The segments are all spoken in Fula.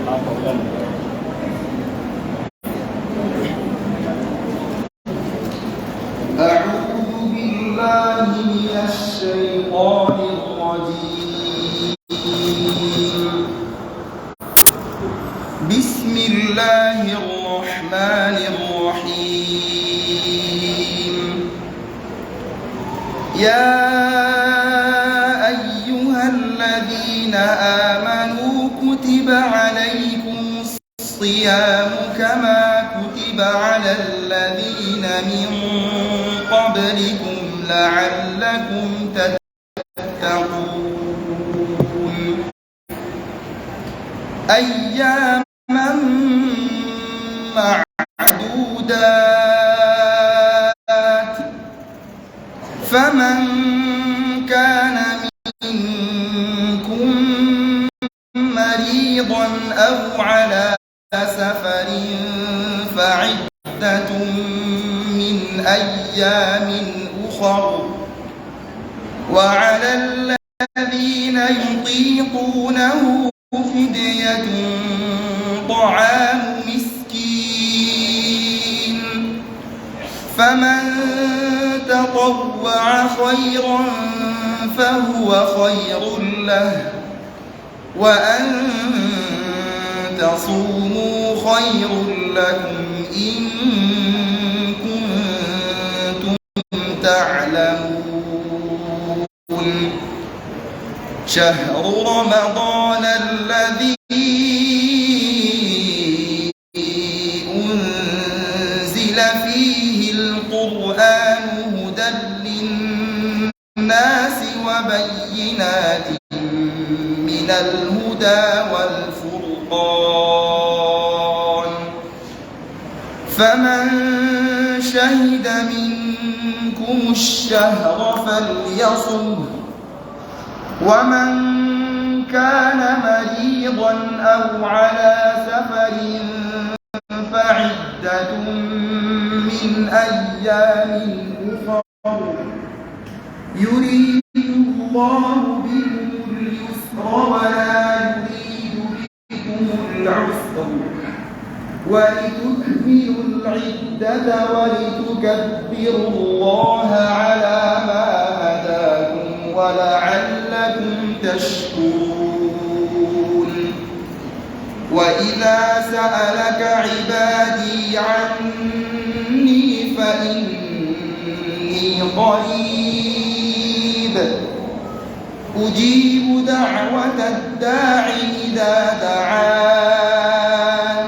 أعوذ بالله من الشيطان الرجيم. بسم الله الرحمن الرحيم. يا أيها الذين آمنوا كتب عليكم الصيام كما كتب على الذين من قبلكم لعلكم تتقون أياما معدودات فمن كان منكم مريضا أو على سفر فعدة من أيام أخر وعلى الذين يطيقونه فدية طعام مسكين فمن تطوع خيرا فهو خير له وأن تصوموا خير لكم إن كنتم تعلمون. شهر رمضان الذي أنزل فيه القرآن هدى للناس وبينات من الهدى والفرقان فمن شهد منكم الشهر فليصمه ومن كان مريضا أو على سفر فعدة من أيام أخر يريد الله بكم اليسر ولا يريد بكم العسر ولتكملوا العدة ولتكبروا الله على ما هداكم ولعلكم تشكرون. وإذا سألك عبادي عني فإني قريب أجيب دعوة الداع إذا دعان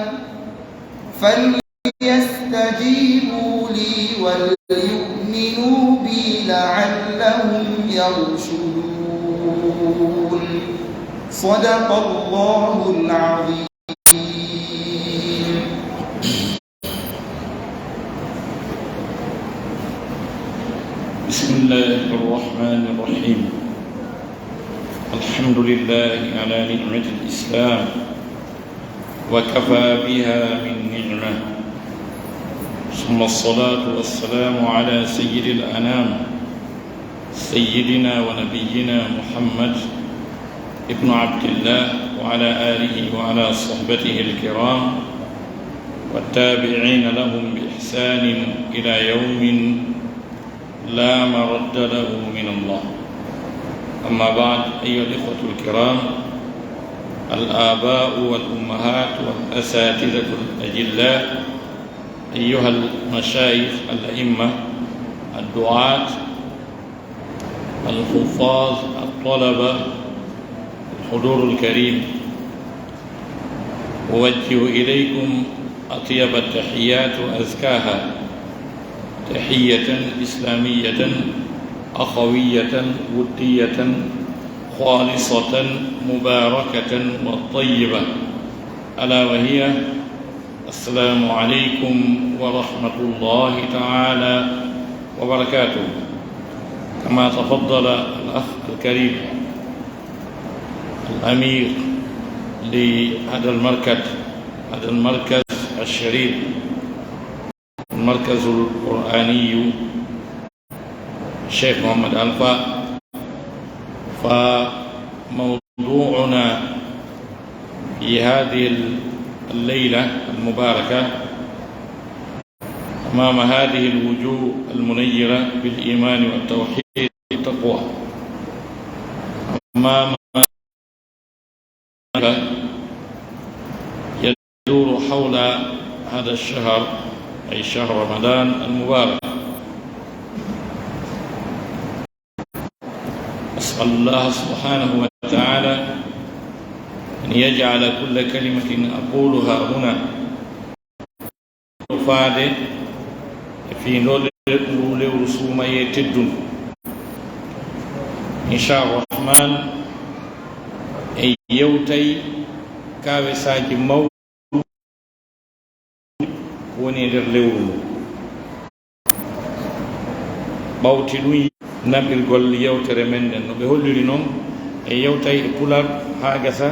فليستجيبوا لي وليؤمنوا بي لعلهم يرشدون. صدق الله العظيم. بسم الله الرحمن الرحيم. الحمد لله على نعمة الإسلام وكفى بها من نعمة ثم الصلاة والسلام على سيد الأنام سيدنا ونبينا محمد ابن عبد الله وعلى آله وعلى صحبته الكرام والتابعين لهم بإحسان إلى يوم لا مرد له من الله. أما بعد، أيها الإخوة الكرام، الآباء والأمهات والأساتذة الأجلاء، أيها المشايخ الأئمة الدعاة الحفاظ الطلبة الحضور الكريم، أوجه إليكم أطيب التحيات وأزكاها تحية إسلامية أخوية ودية خالصة مباركة وطيبة، ألا وهي السلام عليكم ورحمة الله تعالى وبركاته. كما تفضل الأخ الكريم الأمير لهذا المركز الشريف، المركز القرآني الشيخ محمد ألفا، فموضوعنا في في هذه الليلة المباركة أمام هذه الوجوه المنيرة بالإيمان والتوحيد والتقوى، أمام يدور حول هذا الشهر أي شهر رمضان المبارك. أسأل الله سبحانه وتعالى أن يجعل كل كلمة أقولها هنا فاد في نول رسوم يتدن إن شاء الرحمن أي يوتي كاوساج مو ونيدر لورو bawti ɗum naɓirgol yewtere men nden no ɓe holliri noon e yewtay e pular haa gasa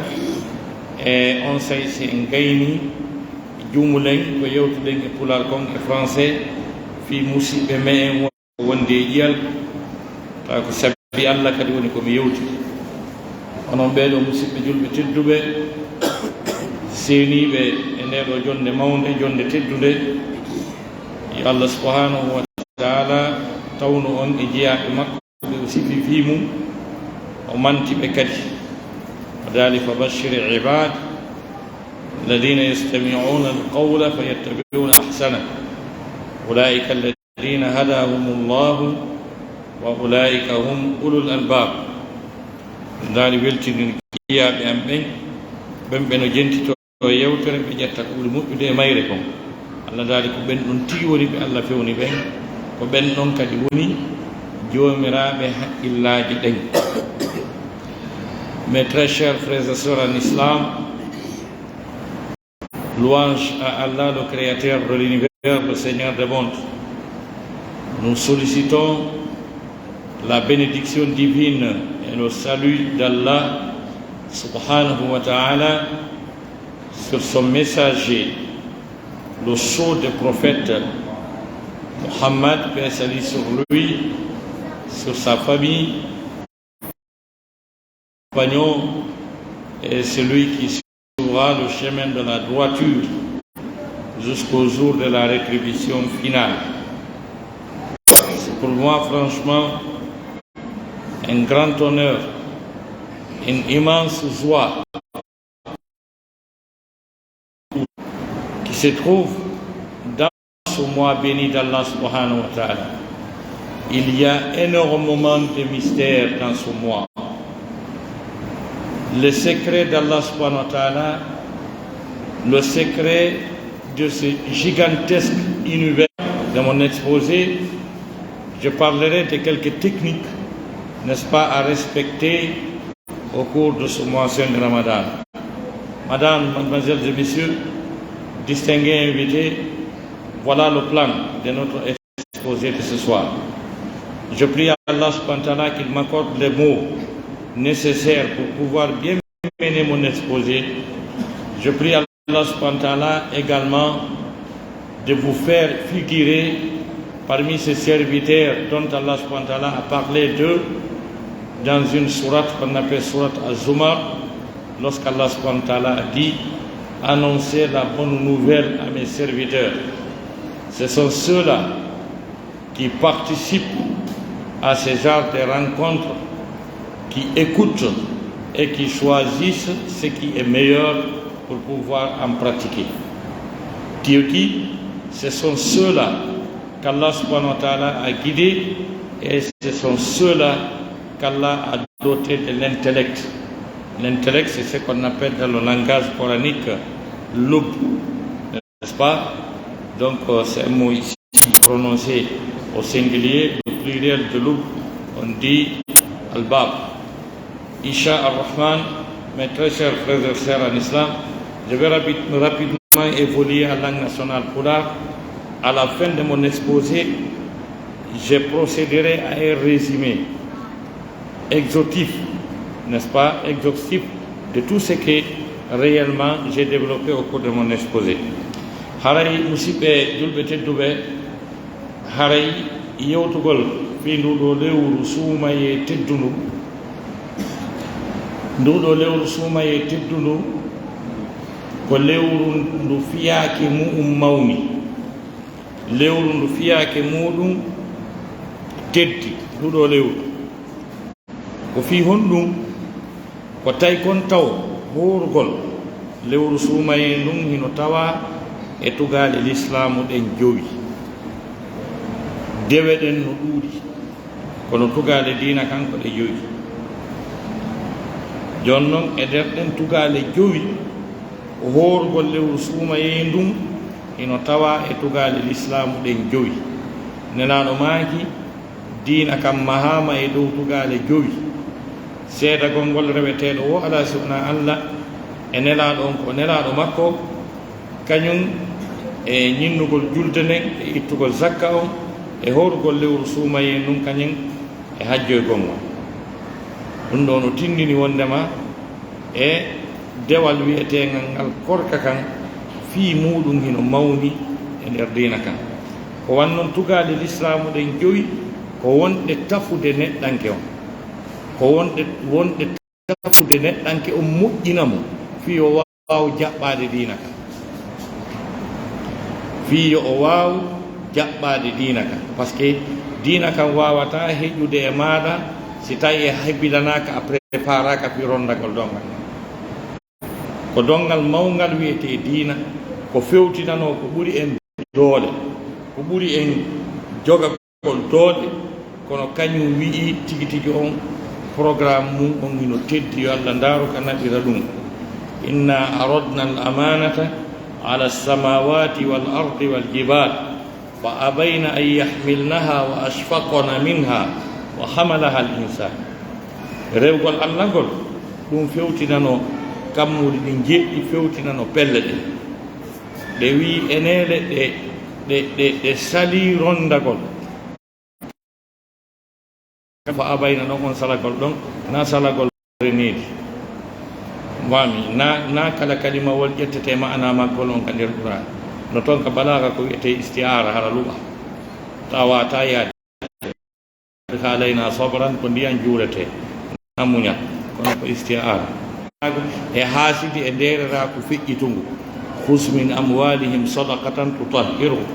e on say si en gayni juumulen ko yewtuɗen e pular kon e français fi musidɓe me en wonde e ƴiyal taw ko sabi allah kadi woni komi yewti. onon ɓeeɗo musidɓe julɓe tedduɓe seeniiɓe e ndeɗo jonde mawnde jonde teddude, yo allah subhanahu wa taala tawnu on e jeyaaɓe makko ɓe o sififi mum o mantiɓe kadi o daali fa bashir ibad alladina yastamiuna alqawla fa yattabiuna ahsana ulaika alladina hadahum llahu wa ulaika hum ulul albab. daali weltini jeyaaɓe am ɓen ɓen no jentito yewtere ɓe ƴetta ko ɓuri moƴƴude e mayre kon. allah daali ko ɓen ɗon tigi woni ɓe allah fewni ɓen, ko ɓen ɗon kadi woni joomiraaɓe haqqillaaji ɗen. Mes très chers frères et sœurs en islam, louange à Allah, le créateur de l'univers, le Seigneur des mondes. Nous sollicitons la bénédiction divine et le salut d'Allah subhanahu wa ta'ala sur son messager, le sceau des prophètes Muhammad, paix et salut sur lui, sur sa famille, compagnon, et celui qui suivra le chemin de la droiture jusqu'au jour de la rétribution finale. C'est pour moi franchement un grand honneur, une immense joie qui se trouve dans ce mois béni d'Allah subhanahu wa ta'ala. Il y a énormément de mystères dans ce mois. Le secret d'Allah subhanahu wa ta'ala, le secret de ce gigantesque univers. Dans mon exposé, je parlerai de quelques techniques, n'est-ce pas, à respecter au cours de ce mois saint de Ramadan. Madame, mademoiselles et messieurs, distingués invités, voilà le plan de notre exposé de ce soir. Je prie à Allah subhanahu wa ta'ala qu'il m'accorde les mots nécessaires pour pouvoir bien mener mon exposé. Je prie à Allah subhanahu wa ta'ala également de vous faire figurer parmi ces serviteurs dont Allah subhanahu wa ta'ala a parlé d'eux dans une sourate qu'on appelle sourate Az-Zumar, lorsqu'Allah subhanahu wa ta'ala a dit « Annoncez la bonne nouvelle à mes serviteurs ». Ce sont ceux-là qui participent à ce genre de rencontres, qui écoutent et qui choisissent ce qui est meilleur pour pouvoir en pratiquer. Dieu dit, ce sont ceux-là qu'Allah subhanahu wa ta'ala a guidés et ce sont ceux-là qu'Allah a dotés de l'intellect. L'intellect, c'est ce qu'on appelle dans le langage coranique l'ub, n'est-ce pas? Donc c'est un mot ici prononcé au singulier, le pluriel de l'ub, on dit al-bab. Isha ar-Rahman, mes très chers frères et sœurs en islam, je vais rapidement évoluer en langue nationale Pulaar. À la fin de mon exposé, je procéderai à un résumé exhaustif, n'est-ce pas, exhaustif de tout ce que réellement j'ai développé au cours de mon exposé. Haray musidɓe julɓe tedduɓe, haray yewtugol fi nduɗo lewru suumaye teddundu, nduɗo lewru suumaye teddundu ko lewru ndu fiyaake mu'um mawni lewru ndu fiyaake muɗum teddi nduɗo lewru ko fi honɗum ko tawi kon taw horugol lewru suumaye ndun hino tawa e tugaale l'islamu ɗen jowi dewe ɗen no ɗuuɗi kono tugaale diina kanko ɗe jowi jon noon e nder ɗen tugaale jowi horugol lewru suumaye ndun hino tawa e tugaale l'islamu ɗen jowi nelaɗo maaki diina kam mahama e dow tugaale jowi seedagol ngol reweteɗo wo ala sibna allah e nelaɗo on ko nelaɗo makko kañum e ñinnugol julde nden e ittugol zakka on e horugol lewru suumaye ndun kañum e hajjoygol ngol ɗum ɗo no tindini wondema e dewal wiyetegal ngal korka kan fii muɗum hino mawni e nder diina kan ko wannoon tugaade l'islamu ɗen joyi ko wonɗe tafude neɗɗanke on ko wonɗe tafude neɗɗanke on moƴƴina mo fii o waaw jaɓɓaade diina kan fii o waaw jaɓɓaade diina kan par ce que diina kan wawata heƴude e maɗa si tawi e hebbilanaka a préparaka fi rondagol dongal ko dongal mawgal wiyete diina ko fewtinano ko ɓuri en doole ko ɓuri en jogagol doole kono kañum wi'i tigi tigi on programme mum on hino teddi yo allah ndaaru ka naɓira ɗum inna aradna al amanata ala alsamawati wal ardi wal jibal fa abayna an yahmilnaha wa ashfaqna minha wa hamalaha al insan rewgol allah ngol ɗum fewtinano kammuɗi ɗi jeɗɗi fewtinano pelle ɗe ɗe wi enele ɗe sali rondagol fa abayna ɗon on salagol ɗon na salagol reneedi wami na kala kalimawol ƴettete ma'ana maggol on ka nder qur'an no toon ka balaga ko wiyete istiara hara luɓa ta wata yaade halayna sobran ko ndiyan juurete na muñat kono ko istiara e haasidi e nderera ko feƴƴitungu khus min amwalihim sadaqatan tutahhiruhum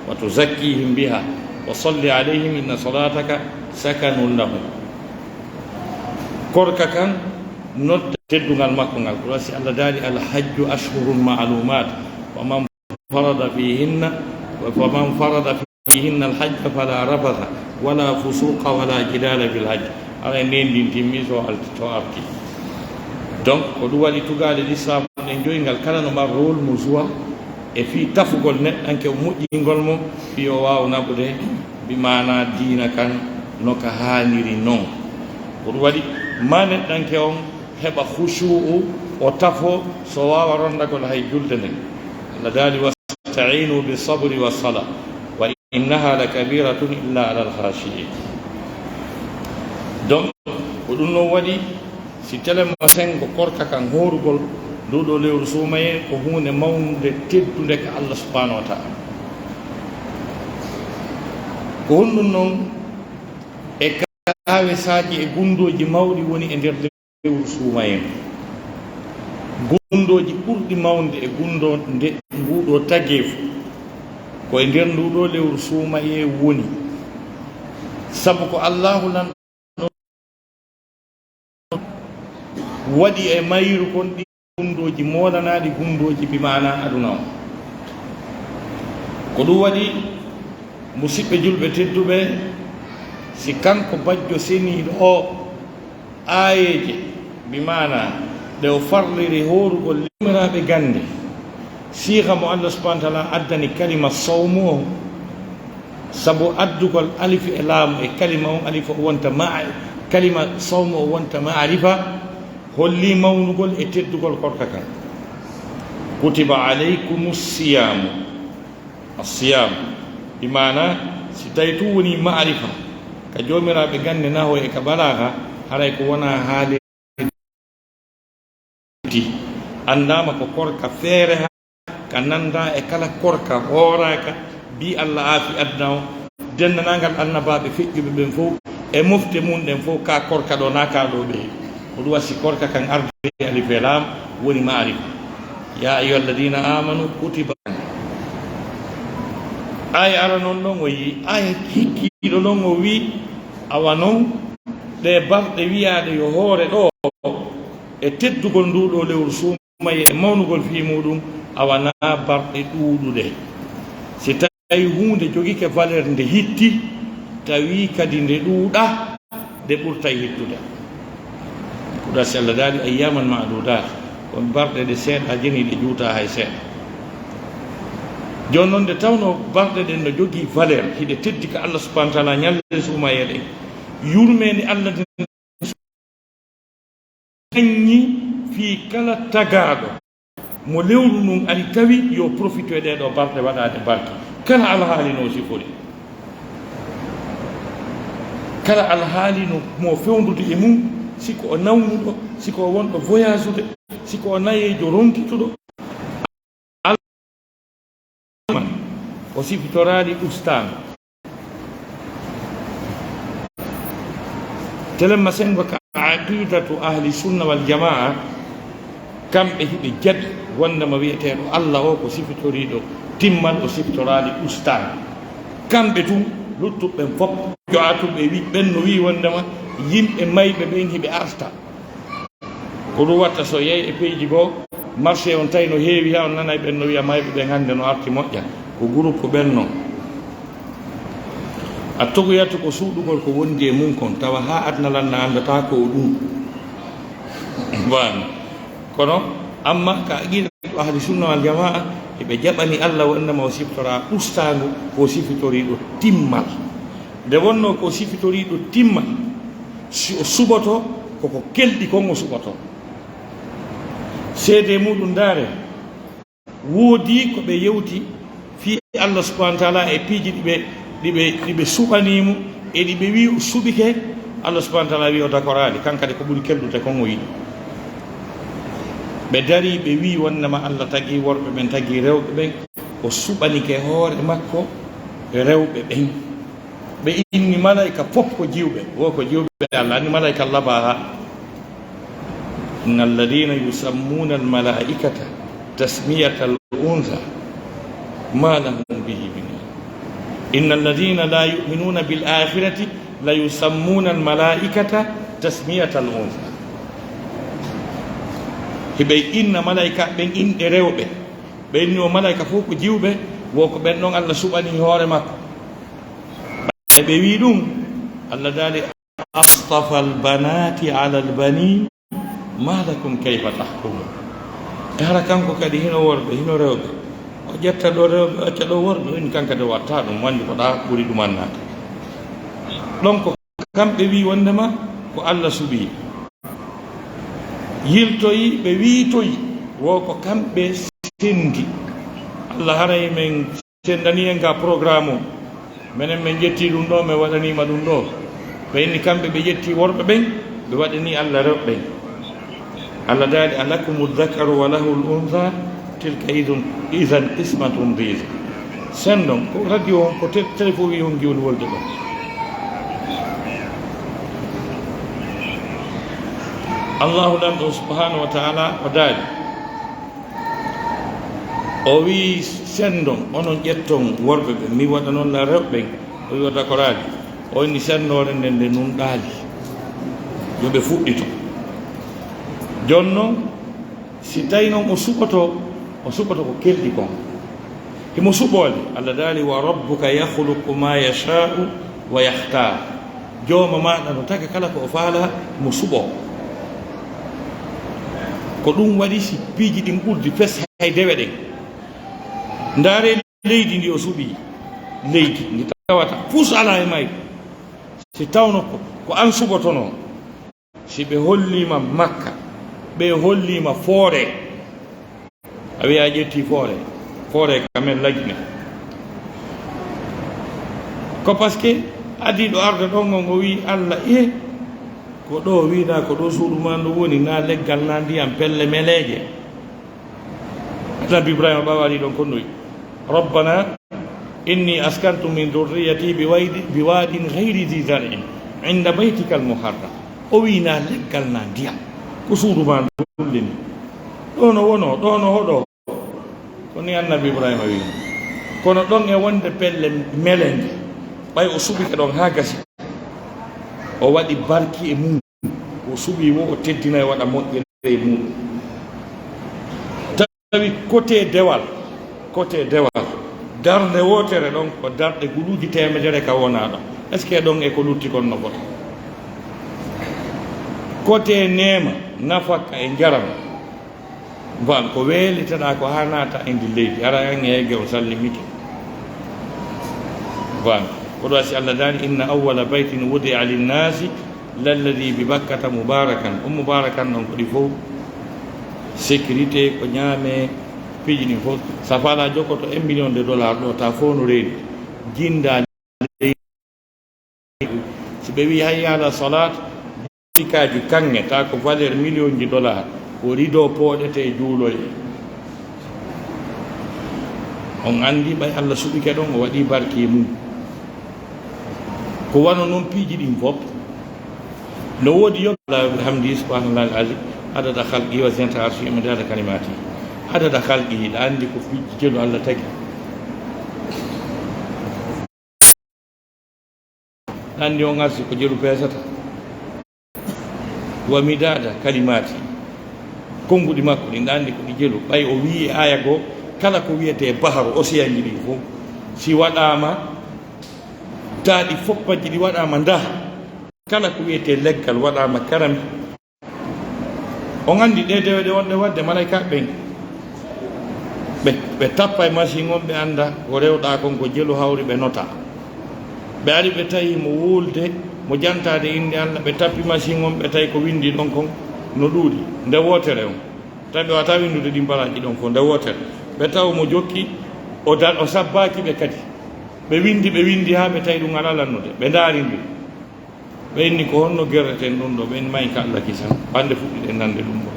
wa tuzakkihim biha wa salli alayhim inna salataka sakanun lahum korka kan nodda teddugal makko ngal ko wasi allah daali alhajju ashhurun ma'lumat wa man farada fihinna alhajja fala rafatha wala fusuqa wala jidala fil hajj ala ndin timmi so arti donc ko ɗum waɗi tugaade l'islam ɗen joyingal kala no mar rôle mo joua e fii tafugol neɗɗanke o moƴƴingol mo fii o waawa naɓude mbi mana diina kan no ka haaniri noon ko ɗum waɗi ma neɗɗanke on heɓa khushu'u o tafo so waawa rondagol hay julde nden allah daali wastainu bisabri wassala wa innaha la kabiratun illa ala alkhashiin donc ko ɗum noon waɗi si telema sengo korka kan horugol nduɗo lewru suumaye ko hunde mawnude teddude ka allah subhanahu wa taala ko honɗum noon e kawesaji e gundoji mawɗi woni e nder lewru suumaye gundoji ɓurɗi mawde e gundo nde nguɗo tageefu ko e nder nduɗo lewru suumaye woni sabu ko allahu lan waɗi e mayru kon ɗi gundoji molanaɗi gundoji bi mana aduna o ko ɗum waɗi musidɓe julɓe tedduɓe si kanko bajjo seniɗo o ayeje bi mana ɗe o farliri horugol limiraɓe gande siiha mo allah subahana taala addani kalima sawmu o sabu addugol alifi e laamu e kalima on alifa o wonta kalima sawmu o wonta maarifa holli mawnugol e teddugol korka kan kutiba alaykum siyamu assiyam bi mana si tawi tu woni maarifa ka jomiraɓe gande naho e ka balaga haray ko wona haaliti andama ko korka feere ka nanda e kala korka hooraka bi allah aafi adna o dennanagal annabaɓe feƴƴuɓe ɓen fof e mofte mum ɗen fof ka korka ɗo na ka ɗo ɓe ko ɗum wasi korka kan arde alife laam woni maarifa ya ayuha alladina amanu kutiba aya ara noon ɗon o yi aya hikkiiɗo ɗon o wi awa noon ɗe balɗe wiyaɗe yo hoore ɗo e teddugol nduɗo lewru suumaye e mawnugol fii muɗum awana balɗe ɗuuɗuɗe si tawi hunde jogike valeur nde hitti tawi kadi nde ɗuuɗa nde ɓurta hittude kuɗa si allah daali ayyaman madudat on balɗe ɗe seeɗa jeni ɗe juuta hay seeɗa joni noon nde tawno balɗe ɗen no jogii valeur hiɗe teddi ko allah subahana taala ñalde suumaye ɗen yurmede allah daññi fii kala tagaɗo mo lewru ndun ari tawi yo profite e ɗeɗo balɗe waɗade barke kala alhaali no sifori kala alhaali no mo fewndude e mum siko o nawnuɗo siko o wonɗo voyage ude siko o nayejo ronkituɗo alman o sifitoraaɗi ustano telemma sengo ka aqidatu ahli sunna wal jamaa kamɓe hiɓe jaɓi wondema wiyeteɗo allah o ko sifitoriɗo timmal o sifitoraaɗi ustano kamɓe tun luttuɓeɓen fof joatuɓe wi ɓen no wi wondema yimɓe mayɓe ɓen hiɓe arta ko ɗum watta so yeey e peyji goo marché on tawi no heewi ha on nanay ɓen no wiya mayɓe ɓen hannde no arti moƴƴa ko groupe ɓen noon a togoyata ko suuɗugol ko wondi e mum kon tawa ha adnalanna andata ko ɗum wano kono amma ka aqidatu ahli sunna wal jamaa eɓe jaɓani allah wondema o siftora ustagu ko sifitoriɗo timmal nde wonno ko sifitoriɗo timmal si o suɓoto koko kelɗi kon o suɓoto seede muɗum daare woodi ko ɓe yewti fi allah subahana wa taala e piiji ɗiɓe suɓanimo e ɗiɓe wi o suɓike allah subahana wa taala wi o dakorali kankade ko ɓuri keldude kon o yiɗi ɓe dari ɓe wi wonnema allah tagi worɓe ɓen tagi rewɓe ɓen o suɓanike hoore makko e rewɓe ɓen ɓe inni malaika fof ko jiwɓe wo ko jiwɓe allah anni malaika laba ha inna alladina yusammuna almalaikata tasmiyata al untha ma lahum bihi min inna alladina la yuminuna bil akhirati la yusammuna almalaikata tasmiyata al untha hiɓe inna malaika ɓen inɗe rewɓe ɓe inni o malaika fof ko jiwɓe wo ko ɓen ɗon allah suɓani hoore makko ɓe wi ɗum allah daali astafa albanati ala albanin ma lakum kayfa tahkumun e hara kanko kadi hino worɓe hino rewɓe o ƴetta ɗo rewɓe acca ɗo worɓe in kanka de watta ɗum wandi ko ɗa ɓuri ɗumannade ɗon ko kamɓe wi wondema ko allah suɓi yiltoyi ɓe wiitoyi wo ko kamɓe sendi allah haray men sendani en ga programme o minen min ƴetti ɗum ɗo mi waɗanima ɗum ɗo ɓe inni kamɓe ɓe ƴetti worɓe ɓen ɓe waɗani allah rewɓe ɓen allah daali alakumu dakaru wa lahu l untha tilka idan ismatum diza sendon ko radio on ko téléphone wi on giwol wolde ɗo allahu ɗan ɗo subhanahu wa taala o daali o wi sendon onon ƴetton worɓe ɓe mi waɗa noon la rewɓe ɓen o wi o dakoraaji o inni sennore nden nde nunɗaali yoɓe fuɗɗito jooni noon si tawi noon o suɓoto ko kelɗi kon himo suɓoole allah daali wa rabbuka yahluqu ma yachau wa yahtar jooma maɗa no taka kala ko o faala mo suɓoo ko ɗum waɗi si piiji ɗin ɓurdi fes hay dewe ɗen ndaare leydi ndi o suɓi leydi ndi tawata fus ala e mayri si tawno ko an suɓotono si ɓe hollima makka ɓe hollima foore a wiya ƴetti foore kamen lajne ko par ce que adiɗo arde ɗon on o wi allah ko ɗo wiina ko ɗo suuɗu ma ndu woni na leggal na ndiyam pelle meleje nabi ibrahima ɓawa waɗi ɗon konnoyi rabbana inni askantu min dhurriyati biwadin gayri di zarin inda baytika almuharram o wiina leggal na ndiyam ko suudu ma ndu ni ɗo no wono ɗo no hoɗo ko ni annabi ibrahima wi kono ɗon e wonde pelle melende ɓay o suɓi ke ɗon ha gasi o waɗi barki e mum o suɓi wo o teddina e waɗa moƴƴere e muɗum tawi côté dewal darde wotere ɗon ko darɗe guluuji temedere ka wona ɗon est ce que ɗon e ko lutti kon no fota côté nema nafaka e jaram ban ko weeliteɗa ko ha naata e ndi leydi ara en e gew sallimike ban ko ɗo si allah dani inna awwala baytin wudia linnasi lalladi bi bakkata mubarakan mubarakan ɗon ko ɗi fof sécurité ko ñaame piiji ɗin fof sa faala jokkoto 1 million de dollars ɗo ta fof no reedi jinda si ɓe wi hay ala salat sikaji kange ta ko valeur million ji dollars ko rido pooɗete juuloye on andi ɓay allah suɓike ɗon o waɗi barki mum ko wano noon piiji ɗin fof no woodi yoɓla hamdi subhanallah al azim adada halqi wa zinta arshi e madada kalimati adada halqi hiɗa andi ko piiji jelu allah tagi andi on arsi ko jelu pesata wa midada kalimati konnguɗi makko ɗin andi ko ɗi jelu ɓay o wi aya goo kala ko wiyete baharu océan ji ɗi fof si waɗama taaɗi foppaji ɗi waɗama nda kala ko wiyete leggal waɗama karami on andi ɗe deweɗe wonɗe wadde malaika ɓen ɓe tappa e machine on ɓe anda ko rewɗa kon ko jelu hawri ɓe nota ɓe ari ɓe tawi mo wulde mo jantade inde allah ɓe tappi machine on ɓe tawi ko windi ɗon kon no ɗuuɗi nde wotere on tawi ɓe wata windude ɗi mbalaji ɗon fof nde wotere ɓe taw mo jokki o sabbaki ɓe kadi ɓe windi ha ɓe tawi ɗum ala lannude ɓe daari ndi ɓe inni ko honno gerreten ɗum ɗo ɓe inni mayi ka allah kisan hande fuɗɗiɗe nande ɗum ɗo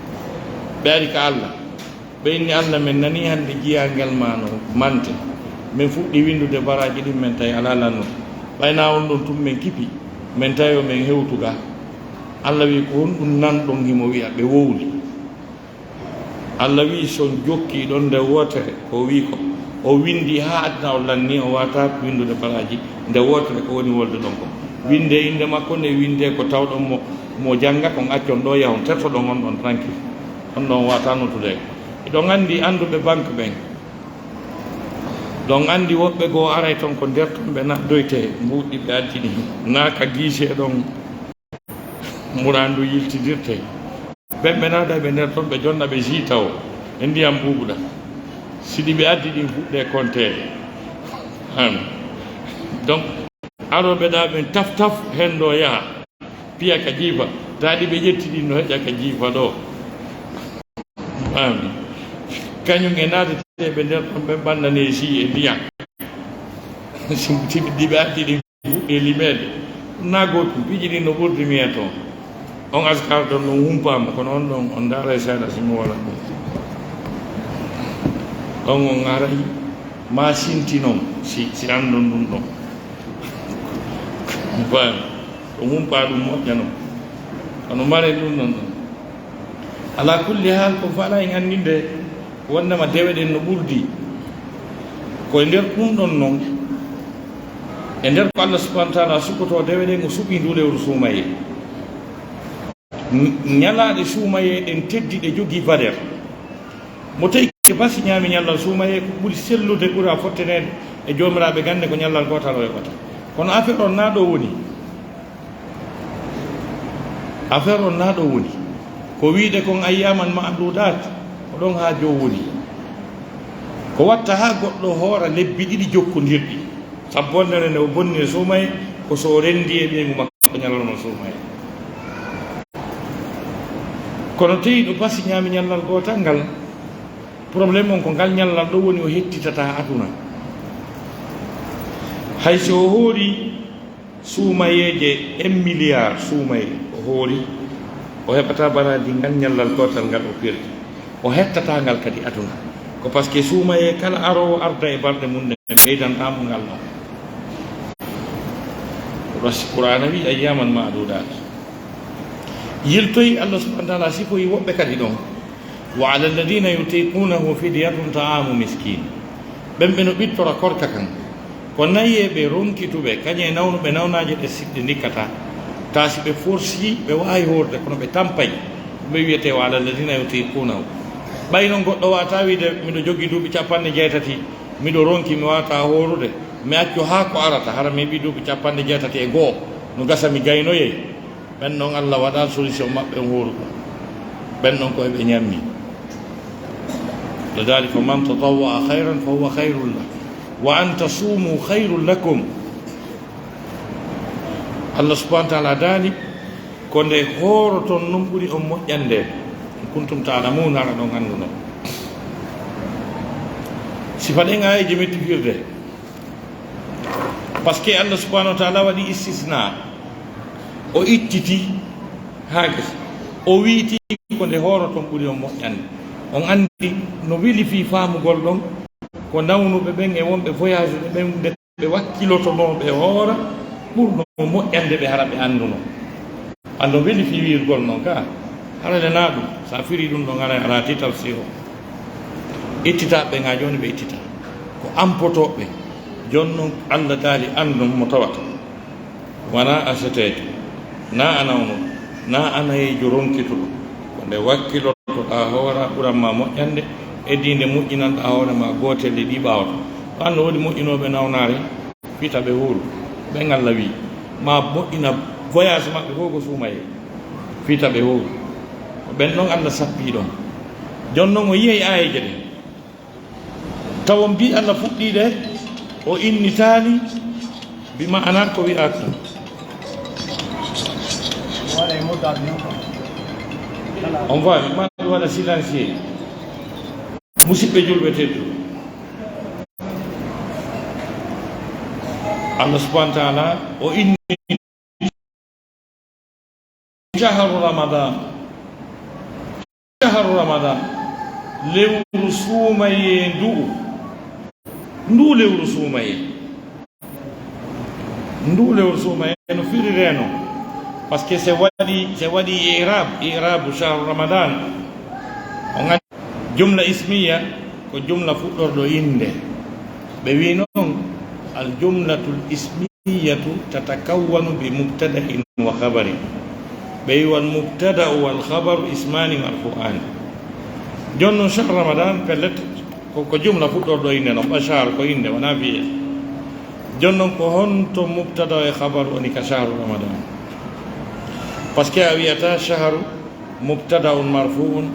ɓe ari ka allah ɓe inni allah men nani hande jiyanguel ma no mante min fuɗɗi windude baraji ɗin men tawi ala lannude ɓayna on ɗon tum men kipi min tawi o min hewtuga allah wi ko hon ɗum nanɗon himo wiya ɓe wowli allah wi son jokki ɗon nde wotere ko wi ko o windi ha adna o lanni o wata windude baraji nde wotere ko woni wolde ɗon ko winde inde makko nde winde ko tawɗon mo jangga kon accon ɗo yahon tertoɗon on ɗon tranquille on ɗon wata notude ɗon andi anduɓe banque ɓen ɗon andi woɓɓe goo aray toon ko nder toon ɓe naddoyte mbuɗɗi ɓe addini naaka guise ɗon murandu yiltidirte ɓen ɓe naada ɓe nder toon ɓe jonna ɓe jita o e ndiyam ɓuuɓɗa siɗi ɓe addi ɗin fuɗɗe contede donc aroɓe ɗa ɓen taf taf hen ɗo yaha piya ka jiifa taɗi ɓe ƴetti ɗin no heƴƴa ka jiifa ɗo kañum e naadete ɓe nder ɗon ɓe ɓandane si e ndiyam siɗi ɓe addi ɗin fuɗɗe limede nagotum piiji ɗin no ɓurdi miye toon on askar ɗon ɗon humpama kono on ɗon on daara e seeɗa simo wala ɗum ɗon on aray ma sinti noon si andon ɗum ɗon ban o humpa ɗum moƴƴa noon kono mare ɗum ɗon ɗon ala kulli hal ko fala en andinde wondema deweɗen no ɓurdi koye nder ɗum ɗon noon e nder ko allah subahana taala sukkoto deweɗen o suɓi ndu lewru suumaye ñalaɗe suumaye ɗen teddi ɗe jogii valeur mo tawi ke basi ñaami ñallal suumaye ko ɓuri sellude ɓura fottenede e joomiraɓe gande ko ñallal gotal o yoɓata kono affaire on naɗo woni ko wiide kon ayyaman ma'dudat ko ɗon ha jo woni ko watta ha goɗɗo hoora lebbi ɗiɗi jokkodirɗi sabbonnere nde o bonni e suumaye ko so rendi e ɓeygu makko ñallalma suumaye kono tawi ɗo basi ñaami ñallal gotal ngal probléme on ko ngal ñallal ɗo woni o hettitata aduna hay so o hoori suumayeje 1 milliard suumaye o hoori o heɓata baraji ngal ñallal gotal ngal o pirti o hettata ngal kadi aduna ko par ce que suumaye kala arowo arda e balɗe mum nde ɓeydantamo ngal ɗon qur'ana wi ayyaman ma'dudat yiltoyi allah subahana taala sifoyi woɓɓe kadi ɗon wa ala alladina yutiqunahu fidyatun ta'amu miskin ɓen ɓe no ɓittora korka kan ko nayi ɓe ronkituɓe kañe nawnuɓe nawnaji ɗe siɗɗe ndikkata ta si ɓe forsi ɓe wawi horde kono ɓe tampay ɓe wiyete wa ala alladina yutiqunahu ɓay noon goɗɗo wata wiide miɗo jogui duuɓi 90 miɗo ronki mi wawata horude mi accu ha ko arata hara mi heeɓi duuɓi 61 no gasa mi gaynoyey ɓen noon Allah waɗa solution maɓɓe horu ɓen noon ko eɓe ñammi lidalika man tatawwa khayran fa huwa khayrun lah wa an tasumu khayrun lakum Allah subhanahu wa ta'ala daani ko nde hooroton non ɓuri on moƴƴande kuntum ta'lamun ara ɗon annduno sifa ɗen ayeji mettifirde par ce que Allah subhanahu wa ta'ala waɗi istisna o ittiti haa gesa o wiiti ko nde hooroton ɓuri on moƴƴande on anndi no wili fii faamugol ɗon ko nawnuɓe ɓen e wonɓe voyage ɓe ɓen nde ɓe wakkilotonooɓe hoora ɓurno moƴƴande ɓe hara ɓe annduno ando weli fii wiirgol noon ka harale naa ɗum sa firi ɗum ɗon ara ala tital siro ittitaɓe ɓe ga jooni ɓe ittita ko ampotoɓe jooni noon Allah daali andum mo tawata wona asetejo na anawno na anayejo ronkituɗo ko nde wakkilottoɗa hoora ɓuranma moƴƴande eddinde moƴƴinanɗa hoorema gotelle ɗi ɓawata ko anno woodi moƴƴinoɓe nawnare fita ɓe huuru ɓen Allah wi ma moƴƴina voyage maɓɓe fof ko suumaye fita ɓe huuru ɓen ɗon Allah sappi ɗon jooni noon o yiyey ayeje ɗe tawa mbi Allah fuɗɗiɗe o innitani bima ana ko wi'ata on voit ma waɗa silencier musidɓe julɓe teddu Allah subhanahu wa ta'ala o inni shahru ramadan lewru suumaye ndu lewru suumaye no firireno par ce que se waɗi irabu shahru ramadan o gandi jumla ismiya ko jumla fuɗɗorɗo inde ɓe wi noon al jumlatul ismiyatu tatakawwanu bi mubtada'in wa khabarin ɓe wi wal mubtada'u wal khabaru ismani marfu'ani jooni noon shahru ramadan pellet ko jumla fuɗɗorɗo inde noon ɓachar ko inde wona wiye jooni noon ko honto mubtada e khabaru woni ka shahru ramadan par ce que a wiyata shahru mubtada'un marfu'un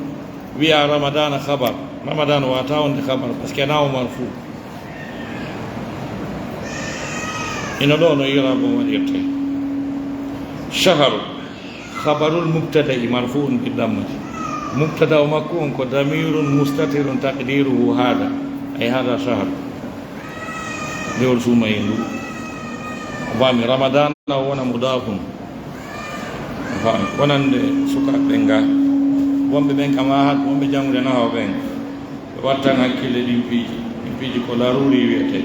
wiya ramadana khabar ramadan wata wonde khabar par ce que nawo marfu ino ɗo no irabo waɗirte shahru khabarul mubtada'i marfu'un bidammati mubtada o makko on ko damirun mustatirun taqdiruhu hada ay hada shahru lewru suumaye ndu fami ramadan wona mudafun fami wonande sukaɓe nga wonɓe ɓen kam ha wonɓe janngude nawa ɓen ɓe wattan hakkille ɗin piiji ko laruri wiyete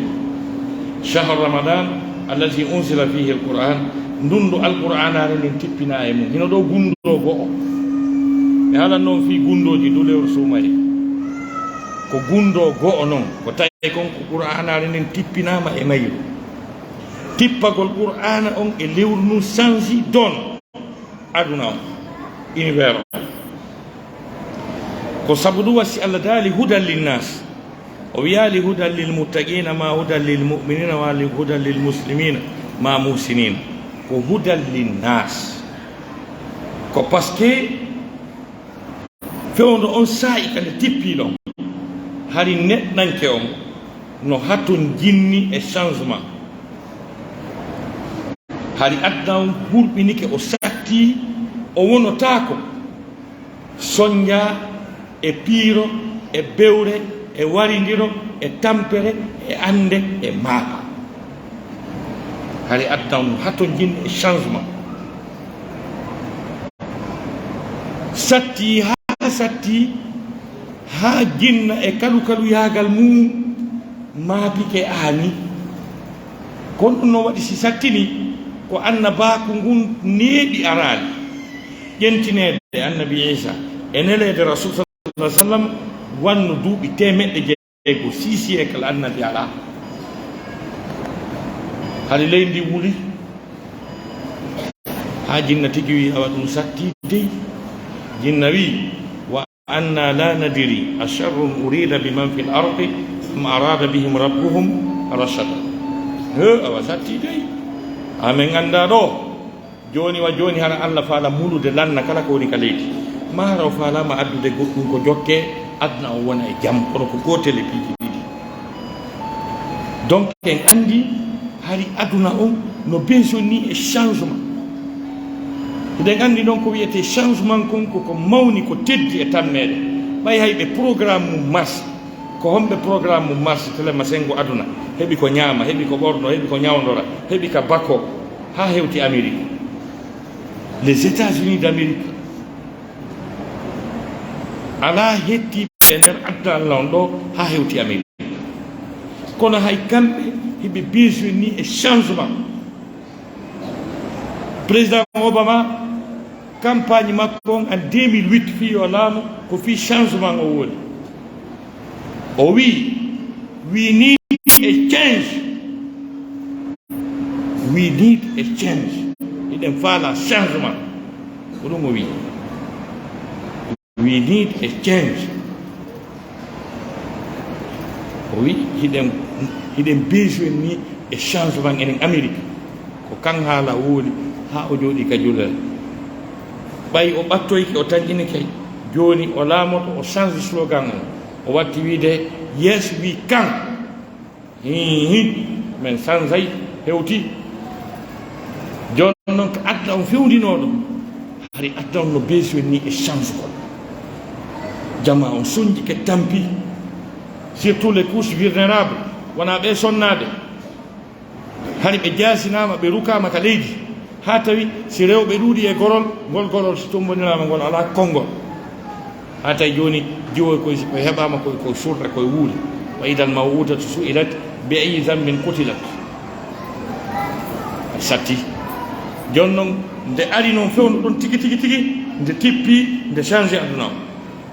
shahru ramadan allati unsila fihi alquran ndundu alquran are nden tippina e mum hino ɗo gundo go'o mi halan noon fi gundoji du lewru suumaye ko gundo go'o noon ko tawi kon ko qur'ana are nden tippinama e mayru tippagol qur'ana on e lewru ndu changi don aduna o univers ko sabu ɗum wasi Allah daali hudan linnas o wiyali hudan lilmuttaqina ma hudan lilmuminina wa hudan lilmuslimina ma muhsinina ko hudan linnas ko par ce que fewndo on saa'i kande tippiɗon hari neɗɗanke on no hatton jinni e changement hari adna on hurɓinike o satti o wonotako soñja e piiro e bewre e warindiro e tampere e ande e maaɓa hari adna on hatton jinni e changement satti ha jinna e kalu yagal mum maapike ani kon ɗum no waɗi si sattini ko annabaku ngun neeɗi arani ƴentinede annabi Isa e nelede rasul sallallahu alaihi wasallam wanno duuɓi temedde jeego 6 siècle annabi ala hade leydi wuli ha jinna tigi wi awa ɗum satti dey jinna wi wa anna la nadiri asharrun urida biman fi l ardi am arada bihim rabbuhum rashada awa satti dey amin ganda ɗo joni wa joni hara Allah faala mulude lanna kala ko woni ka leydi ma raw faalama addude goɗɗum ko jokke aduna o wona e jam kono ko gotele piiji ɗiɗi donc en andi hari aduna on no besoin ni e changement eɗen andi noon ko wiyete changement kon koko mawni ko teddi e tammede ɓay hayɓe programme mum mars ko homɓe programme mum mars telema sengo aduna heɓi ko ñaama heɓi ko ɓorno heɓi ko ñawdora heɓi ka bako ha hewti Amérique les États-Unis d'Amérique ala hettiɓe nder aduna Allah on ɗo ha hewti Amérique kono hay kamɓe heɓe besoin ni e changement président Obama campagne makko on en 2008 fi o laamu ko fi changement o woni o wi we need a change we need a change iɗen faala changement ko ɗum o wi we need a change o wi hiɗen besoin ni e changement enen Amérique ko kan haala wooli ha o jooɗi ka jullere ɓay o ɓattoyki o tañƴini kay joni o laamoto o change slogan o watti wiide yes we can men sansay hewti joni noon ko adda on fewndinoɗo hari adda on no besoin ni e change kon jama on soñji ke tampi surtout les couches vulnérables wona ɓe sonnade hari ɓe jasinama ɓe rukama ka leydi ha tawi si rewɓe ɗuuɗi e gorol ngol gorol so tombonirama ngol ala konngol ha tawi joni jiwoy koye heɓama koye surta koye wuuli wa idal mawudatu su'ilat bi ayi zambin qutilat satti joni noon nde ari noon fewno ɗon tigi tigi tigi nde tippi nde changé aduna o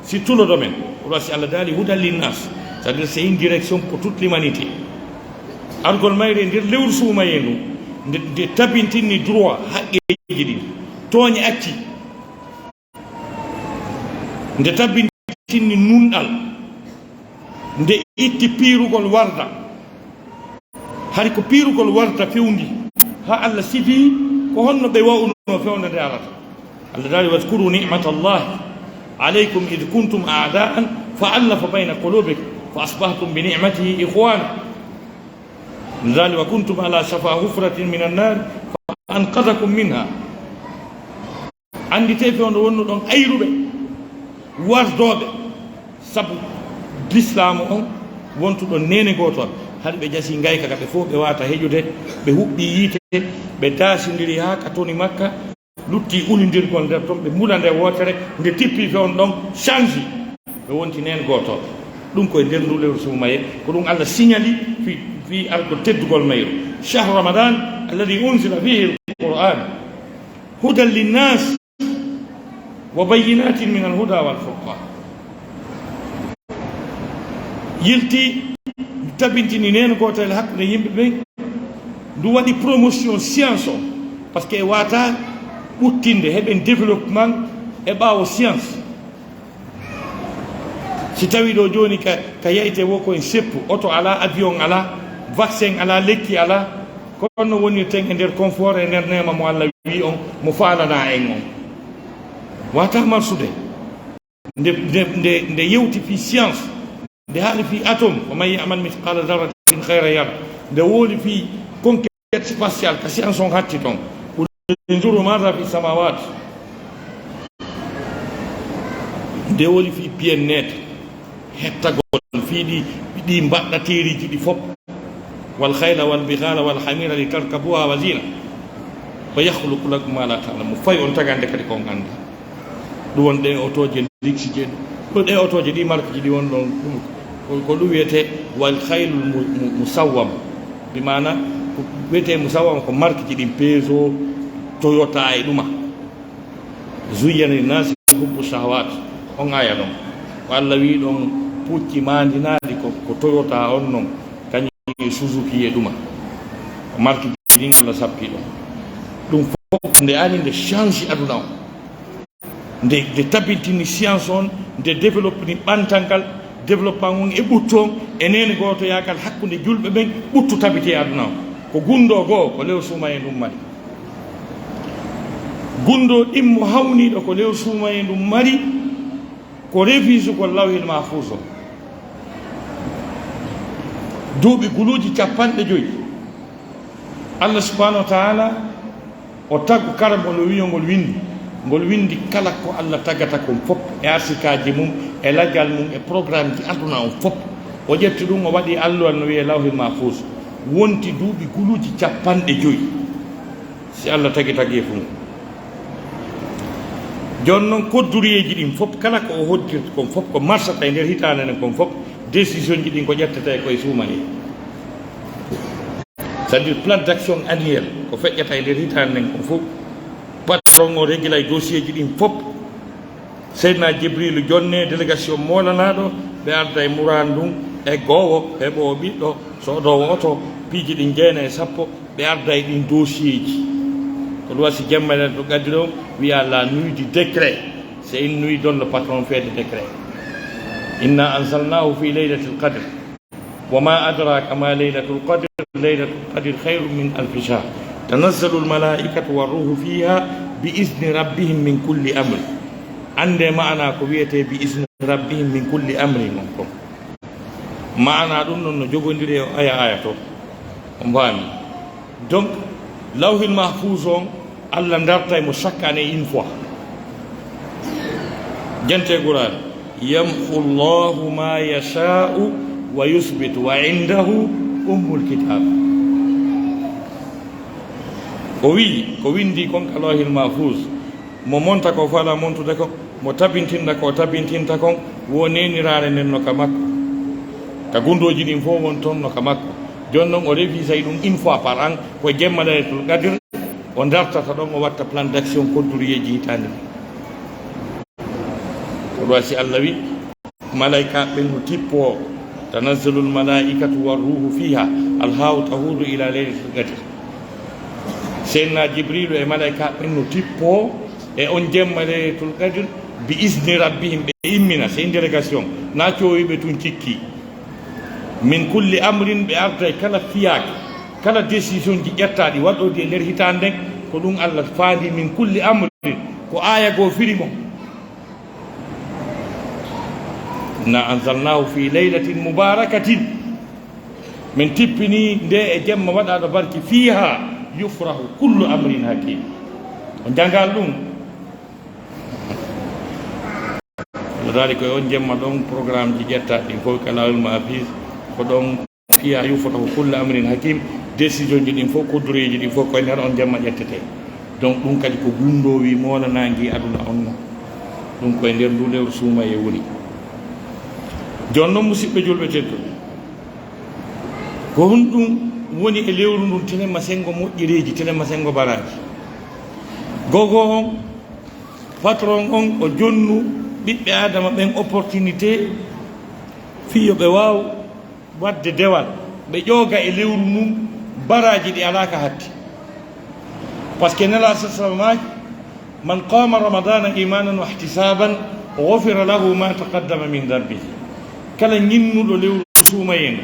sur tout le domaine oɗo si Allah daali hudal linnas c'est à dire c'est une direction pour toute l'humanité argol mayre nder lewru suumaye ndu nde tabintinni droit haqqeji ɗin tooñe acci nde tabintinni nunɗal nde itti piirugol warda hay ko piirugol warda fewndi ha Allah sifi ko honno ɓe wawno fewna nde alata Allah daali waskuru nicmatallahi alaykum id kuntum a'da'an fa allafa bayna qulubikum fa asbahtum bi ni'matihi ikhwana ذلك وكنتم على شفا حفرة من النار فأنقذكم منها عندي تيفون ونو دون أيروبة واردوبة سبب الإسلام wontu ɗon nene gotol hade ɓe jasi ngayka kamɓe fof ɓe wata heƴude ɓe huɓɓi yiite ɓe dasindiri ha ka toni makka lutti ulidirgol nder toon ɓe mula nde wotere nde tippi fewn ɗon change ɓe wonti nen gotol ɗum koye nder ndu lewru sumaye ko ɗum Allah signali في أرض تدقل ميرو شهر رمضان الذي أنزل فيه القرآن هدى للناس وبينات من الهدى والفرقان يلتي تبنتني نين قوة الحق نيمبي دو وادي بروموسيون سيانس باسكو واتا بوتينده هبن ديفلوبمون اباو سيانس si tawi ɗo joni ka yeyte wo koye seppu auto ala avion ala vaccin ala lekki ala kono wonirten e nder confort e nder nema mo Allah wi on mo faalana en on wata marsude nde yewti fi science nde haali fi atome o man yamal mithqala darratin hayra yara nde wooli fi conquête spatiale ka science on hatti toon ɓe mada fi samawat nde wooli fi bien-être hettagol fiiɗi ɗi mbaɗɗa teeriji ɗi fof wal khayla wal bighala wal hamira li tarkabuha wa zina wa yakhluqu lakum ma la ta'lamu fay on tagande kadi ko ganda ɗum won ɗe otoje liksi je ɗo ɗe otoje ɗi marque ji ɗi won ɗon ɗum ko ɗum wiyete wal khaylul musawwam bi mana ko wiyete musawwam ko marque ji ɗin Peugeot Toyota e ɗuma zuyyana linnasi hubbu shahawat on aya ɗon ko Allah wi ɗon pucci mandinaɗi ko Toyota on noon kañum e Suzuki e ɗuma marque ɗin Allah sappi ɗum fof nde ani nde change aduna o nde tabintini science on nde développe ni ɓantangal développement on e ɓutton e nene goto yakal hakkude julɓe ɓen ɓuttu tabiti aduna o ko gundo goo ko lew suuma e ɗum mari gundo ɗimmo hawniɗo ko lew suuma e ɗum mari ko révise ko lawhil mahfus o duuɓi guluuji 50 Allah subhanahu wa taala o taggo kala ngol wiyo ngol windi kala ko Allah tagata kon fof e arsikaji mum e laggal mum e programme ji aduna on fof o ƴetti ɗum o waɗi alluwal no wiye lawhil mahfus wonti duuɓi guluuji 50 si Allah tagi fum joni noon kodduriyeji ɗin fof kala ko o hoddirta kon fof ko marsata e nder hitande nden kon fof décision ji ɗin ko ƴettata e koye suuma he c'est à dire plan d' action annuel ko feƴƴata e nder hitande nden kon fof patron o régula e dossier ji ɗin fof seydna Djibrilu jonne délégation molanaɗo ɓe arda e muran ndum e goowo heɓowo ɓiɗɗo sodowo oto piiji ɗin jeena e 10 ɓe arda e ɗin dossier ji ko ɗum wasi jemmane to gaddi ɗo wiya la nuit du décret c'est une nuit dont le patron fait de décret inna anzalnahu fi laylatil qadr wa ma adraka ma laylatul qadr khayrun min alfi shahr tanazzalu almalaikatu warruhu fiha bi izni rabbihim min kulli amri ande maana ko wiyete bi izni rabbihim min kulli amri mon ko maana ɗum noon no jogondiri e aya to on mbami donc lawhil mahfus on Allah darta mo chaque année une fois jante Qur'an yamhu Allahu ma yasha'u wa yuthbitu wa indahu ummul kitab o windi kon ka lawhil mahfus mo monta ko fala montude ko mo tabintinta ko tabintinta kon wonenirare nden no ka makko ka gundoji ɗin fof won toon no ka makko joni noon o révisay ɗum une fois par an ko jemma laylatul qadr o dartata ɗon o watta plan d' action kodduriyeji hitande ko ɗo si Allah wi malaika ɓen no tippo tanazzalu lmalaikatu warruhu fiha alhaw tahudu ila laylatul qadr seydna Djibrilu e malaika ɓen no tippo e on jemma laylatul qadr bi isni rabbihim ɓe immina c'est une délégation na cowiɓe tun cikki min kulli amrin ɓe arda e kala fiyaake kala décision ji ƴettaɗi waɗɗodi e nder hitande nden ko ɗum Allah faandi min kulli amrin ko aya goo firi mo inna anzalnahu fi laylatin mubarakatin min tippini nde e jemma waɗaɗo barki fiha yufrahu kullu amrin hakim o jangal ɗum dali koye on jemma ɗon programme ji ƴettaɗi ɗin fof kalawol mahfis ko ɗon fiya yufrahu kullu amrin hakim décision ji ɗin fof koddureji ɗin fof koye nder on jemma ƴettete donc ɗum kadi ko gundowi molanagui aduna on no ɗum koye nder ndu lewru suuma e woni joni noon musidɓe julɓe tedduɓe ko hon ɗum woni e lewru ndun telemma sengo moƴƴireji telemma sengo baraji gogo on patron on o jonnu ɓiɓɓe adama ɓen opportunité fiyo ɓe waw wadde dewal ɓe ƴooga e lewru mum baraji ɗi alaka hatti par ce que nela sasamaji man qama ramadana imanan wa ihtisaban ghufira lahu ma taqaddama min darbihi kala ñinnuɗo lewru suumayen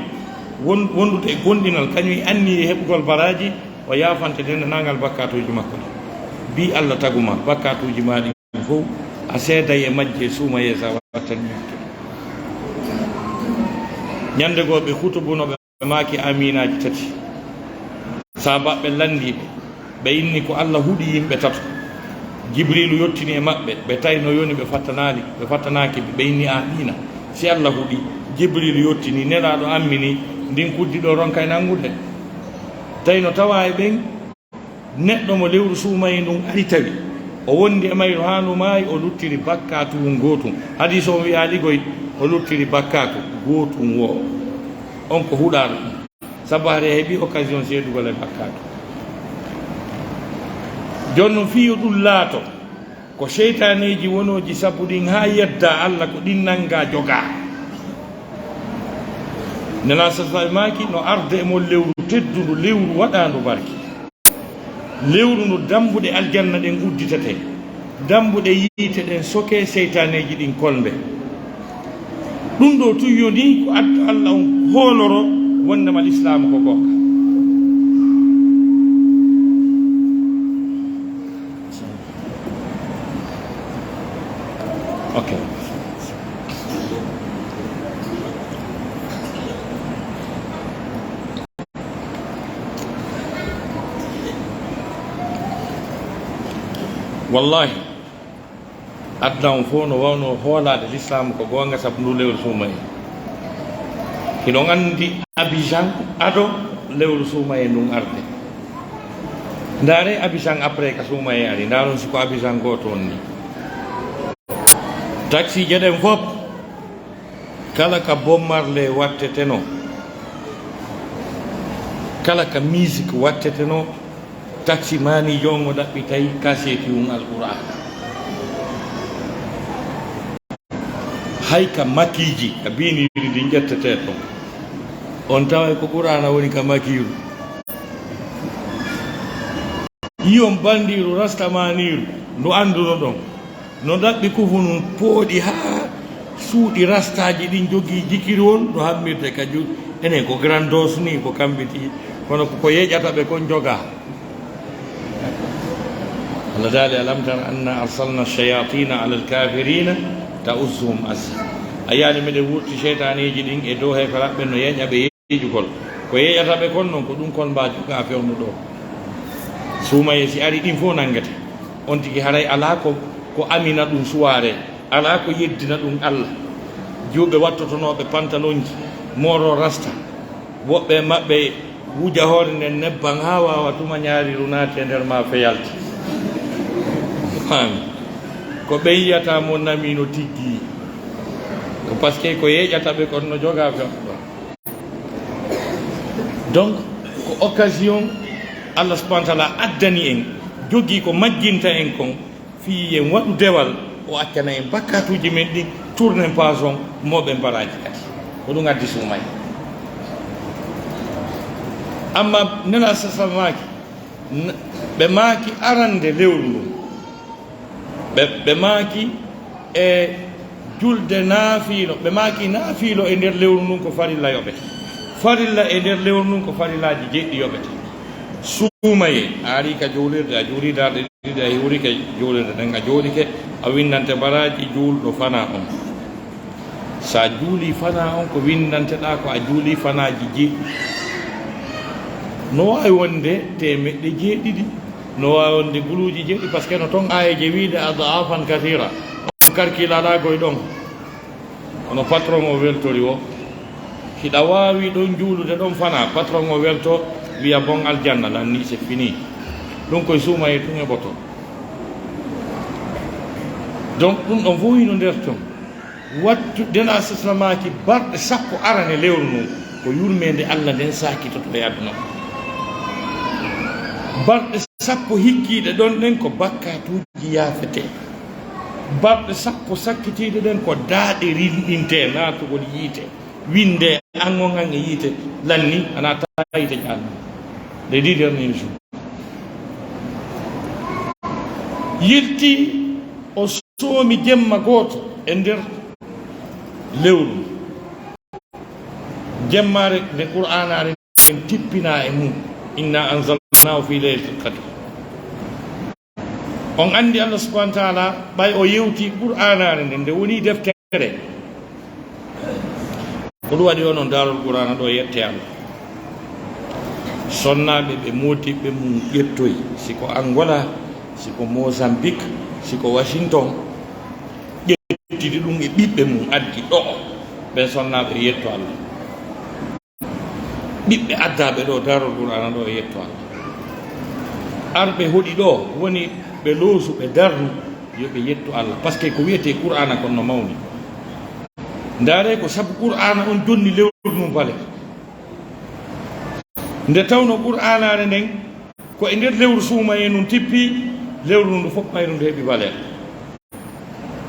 wondude e gonɗinal kañum anni e heɓugol baraji o yafante dendanangal bakkatuji makko bi Allah taguma bakkatuji maɗi fof a seeday e majje suumaye sa wattani ñande goo ɓe hutubunoɓe maaki aminaji 3 sabaɓe landiɓe ɓe inni ko Allah huuɗi yimɓe 3 Djibrilu yettini e maɓɓe ɓe tawi no yoni ɓe fattanaki ɓe inni amina si Allah huuɗi Djibrilu yettini nelaɗo ammini ndin kuddiɗo ronka e nangude tawi no tawa e ɓen neɗɗo mo lewru suumayi ndun ari tawi o wondi e mayro haanu maayi o luttiri bakkatu gotum hadis o wiya ligoy o luttiri bakkatu gotum wo on ko huuɗaɗo sabu hare heeɓi occasion seedugol e bakkatu joni noon fiyo ɗum laato ko seytaneji wonoji sappo ɗin ha yedda Allah ko ɗin nanga joga nana sasaɓe maki no arde e mo lewru teddudu lewru waɗandu barki lewru ndu dambuɗe aljanna ɗen udditete dambuɗe yiite ɗen soke seytaneji ɗin kolbe ɗum ɗo tuyo ni ko adda Allah on hooloro wondema l'islam ko gonga okay. wallahi adna on fof no wawno hoolade l'islam ko gonga sabu ndu lewru suuma en hiɗon andi Abidjan ado lewru suuma en ndun arde ndaare Abidjan après ka suuma en ari ndaron siko Abidjan goto on ni taxi jeɗen fof kala ka bommarle watteteno kala ka musique watteteno taxi mani jongo ɗaɓɓitay kaseti um alqur'an hay ka makiji ka biniri ɗi ƴettete ɗon on tawa ko qur'ana woni ka makiru yiyon bandiru rastamaniru ndu anduno ɗon no ɗaɓɓi kufunum pooɗi ha suuɗi rastaji ɗin jogui jikirwol ɗo hammirde ka enen ko grandos ni ko kambiti kono ko yeƴata ɓe kon joga Allah dali alam tara anna arsalna shayatina ala alkafirina ta'uzzuhum azza ayani miɗen wurti seytaneji ɗin e dow he ko raɓɓe no yeƴaɓe yeejugol ko yeƴataɓe kon noon ko ɗum kon mba juga fewnu ɗo suumaye si ari ɗin fof nangete on tigi haray ala ko amina ɗum suware ala ko yeddina ɗum Allah juuɓe wattotonoɓe pantalon ji moro rasta woɓɓe maɓɓe wuja hoore nden nebban ha wawa tuma ñaariru naati e nder ma feyalti ko ɓe yiyata mo namino tiggi ko par ce que ko yeƴataɓe kon no joga fewɗo donc ko occasion Allah subahana taala addani en jogui ko majjinta en kon fi en waɗu dewal o accana en bakkatuji men ɗin tournen pason moɓe mbaraji kadi ko ɗum addi sumay amma nela sasa maki ɓe maaki arande lewru ndu ɓe maaki e julde naafiilo ɓe maaki naafiilo e nder lewru ndun ko farilla yoɓete farilla e nder lewru ndun ko farillaji jeɗɗi yoɓete suumaye a ari ka juulirde a juulidarɗe ɗiɗi a hiwrike juulirde ɗen a jooɗike a windante baraji juulɗo fana on sa juuli fana on ko windanteɗa ko a juuli fanaji jeeɗɗi no wawi wonde temeɗɗe jeeɗiɗi no wawi wonde guluuji jeeɗɗi par ce que no toon ayeje wiide adafan kathira on karkilaɗa koye ɗon ono patron o weltori o hiɗa wawi ɗon juulude ɗon fana patron o welto wiya bon aljanna lanni c'est fini ɗum koye suuma e tun e ɓoto donc ɗum ɗon fof hino nder toon wattu dena sislamaki barɗe sappo arane lewru ndu ko yurmede Allah nden sakitoto e aduna barɗe sappo hikkiɗe ɗon ɗen ko bakkatuji yaafete barɗe sappo sakkitiɗe ɗen ko daaɗe rinɗinte natugol yiite winde angongan e yiite lanni ana tayite ƴalma les 10 derniers jours yirti o soomi jemma gooto e nder lewru jemmare nde qur'anare en tippina e mum inna anzalnahu fi laylatil qadr on andi Allah subhanahu wa ta'ala ɓay o yewti qur'anare nde nde woni deftere ko ɗum waɗi onon darol qur'ana ɗo yette Allah sonnaɓe ɓe motiɓe mum ƴettoyi siko Angola siko Mozambique siko Washington ƴettidi ɗum e ɓiɓɓe mum addi ɗo ɓen sonnaɓe yetto Allah ɓiɓɓe addaɓe ɗo darol qur'ana ɗo yetto Allah arɓe hoɗi ɗo woni ɓe loosu ɓe darnu yoɓe yetto Allah par ce que ko wiyete qur'ana kon no mawni ndaare ko sabu qur'ana on jonni lewru mum bale nde tawno qur'anare nden ko e nder lewru suuma e nun tippi lewru ndu fof mayru ndu heeɓi valeur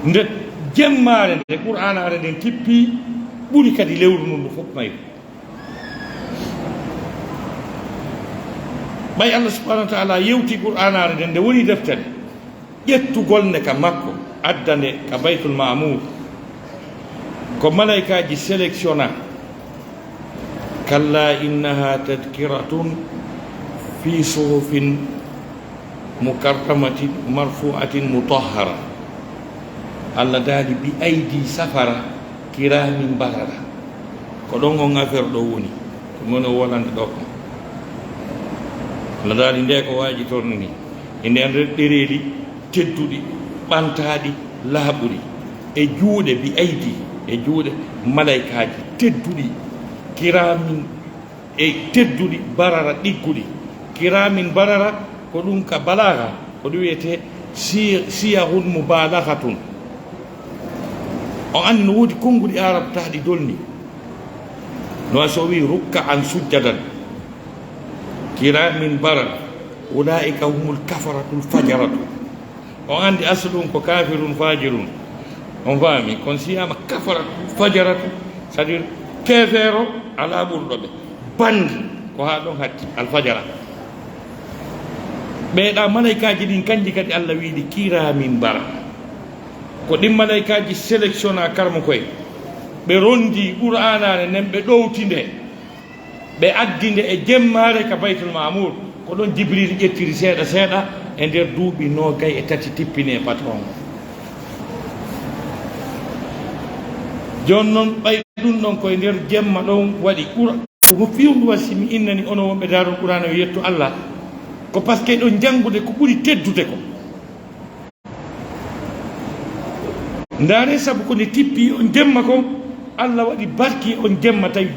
nde jemmare nde qur'anare nden tippi ɓuri kadi lewru ndu fof mayru ɓay allah subahanahu wa taala yewti qur'anare nden nde woni deftere ƴettugol nde ka makko adda nde ka baytul mamour ko malaikaji sélectionna kalla innaha tadkiratun fi suhufin mukarramatin marfu'atin mutahhara allah daali bi aydi safara kiramin barara ko ɗon on affaire ɗo woni ko moni o wolande ɗo ko allah daali nde ko waaji torno ni e nden ɗereeli tedduɗi ɓantaɗi laaɓuɗi e juuɗe bi aydi e juuɗe malaikaji tedduɗi kiramin e tedduɗi barara ɗigguɗi kiramin barara ko ɗum ka balaga ko ɗum wiyete siyahun mubalagatun o andi no woodi konnguɗi arab taɗi dolni no so wi rukka an sujjadan kiramin barara ulaika humul kafaratul fajaratu o andi aslu ɗum ko kafirun fajirun on faami kon siyama kafaratul fajaratu c'est à dire kefeero ala ɓurɗo ɓe bandi ko ha ɗon hatti alfajara ɓeeɗa malaikaji ɗin kanji kadi allah wiiɗi kiramin bara ko ɗin malaikaji sélectionna karmo koye ɓe rondi qur'anare nden ɓe ɗowti nde ɓe addi nde e jemmare ka baytul mamour ko ɗon jibril ƴettiri seeɗa seeɗa e nder duuɓi nogay e tati tippine patron joni noon ɓay ɗum ɗon koye nder jemma ɗon waɗi ko fiwndu wasi mi innani ono wonɓe darol qur'ana o yetto allah ko par ce que ɗon janngude ko ɓuri teddude ko ndaare sabu ko nde tippi on jemma ko allah waɗi barki on jemma tawi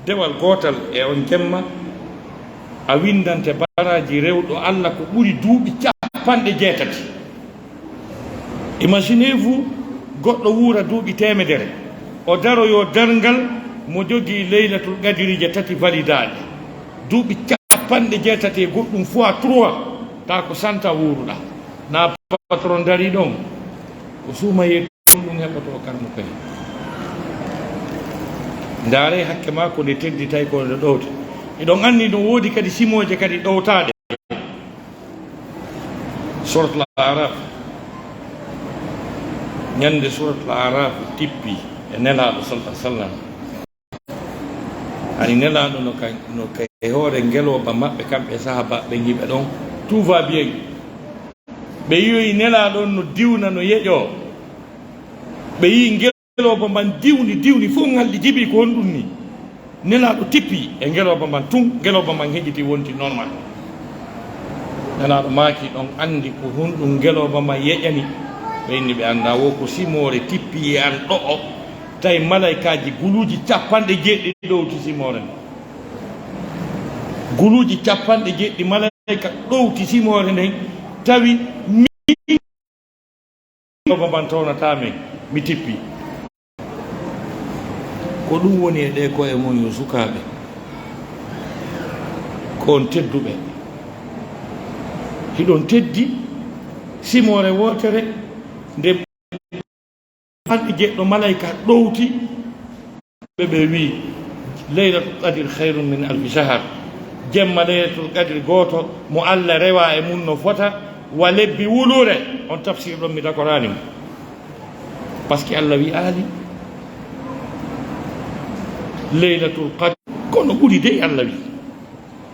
dewal gootal e on jemma a windante baraji rewɗo allah ko ɓuri duuɓi capanɗe jeetati imaginez vous goɗɗo wuura duuɓi temedere o daroyo darngal mo jogii leylatul qadirije tati validaɗe duuɓi capanɗe jeetati e goɗɗum fois 3 ta ko santa wuuruɗa na patron dari ɗon ko suumaye ɗum heɓoto karmo kadi ndaare hakke ma ko nde tedditay ko nde ɗowte eɗon anndi no woodi kadi simoje kadi ɗowtaɗe suratul araf ñande suratul araf tippi e nelaɗo sallah sallam ani nelaɗo no kay hoore ngeloba maɓɓe kamɓe sahabaɓe yiɓe ɗon tout va bien ɓe yiyoyi nelaɗon no diwna no yeƴo ɓe yi ngeloba man diwni fof ngalɗi jibi ko honɗum ni nelaɗo tippi e ngeloba man tun ngeloba man heƴiti wonti normal nelaɗo maaki ɗon andi ko honɗum ngeloba man yeƴani ɓe inni ɓe anda wo ko simore tippi e an ɗo o tawi malaikaji guluji capanɗe jeɗɗi ɗowti simore nde guluji capanɗe jeɗɗi malaika ɗowti simore nden tawi mi man tawnatamen mi tippi ko ɗum woni e ɗe koye mon yo sukaɓe ko on tedduɓe hiɗon teddi simore wotere nde anɗi jeɗɗo malaika ɗowti ɓe wi leylatul qadir hayrun min alfi sahar jemma leylatul qadir goto mo allah rewa e mum no fota wa lebbi wulure on tafsir ɗon mi dakorani mo par ce que allah wi aali leylatul qadir kono ɓuri dey allah wi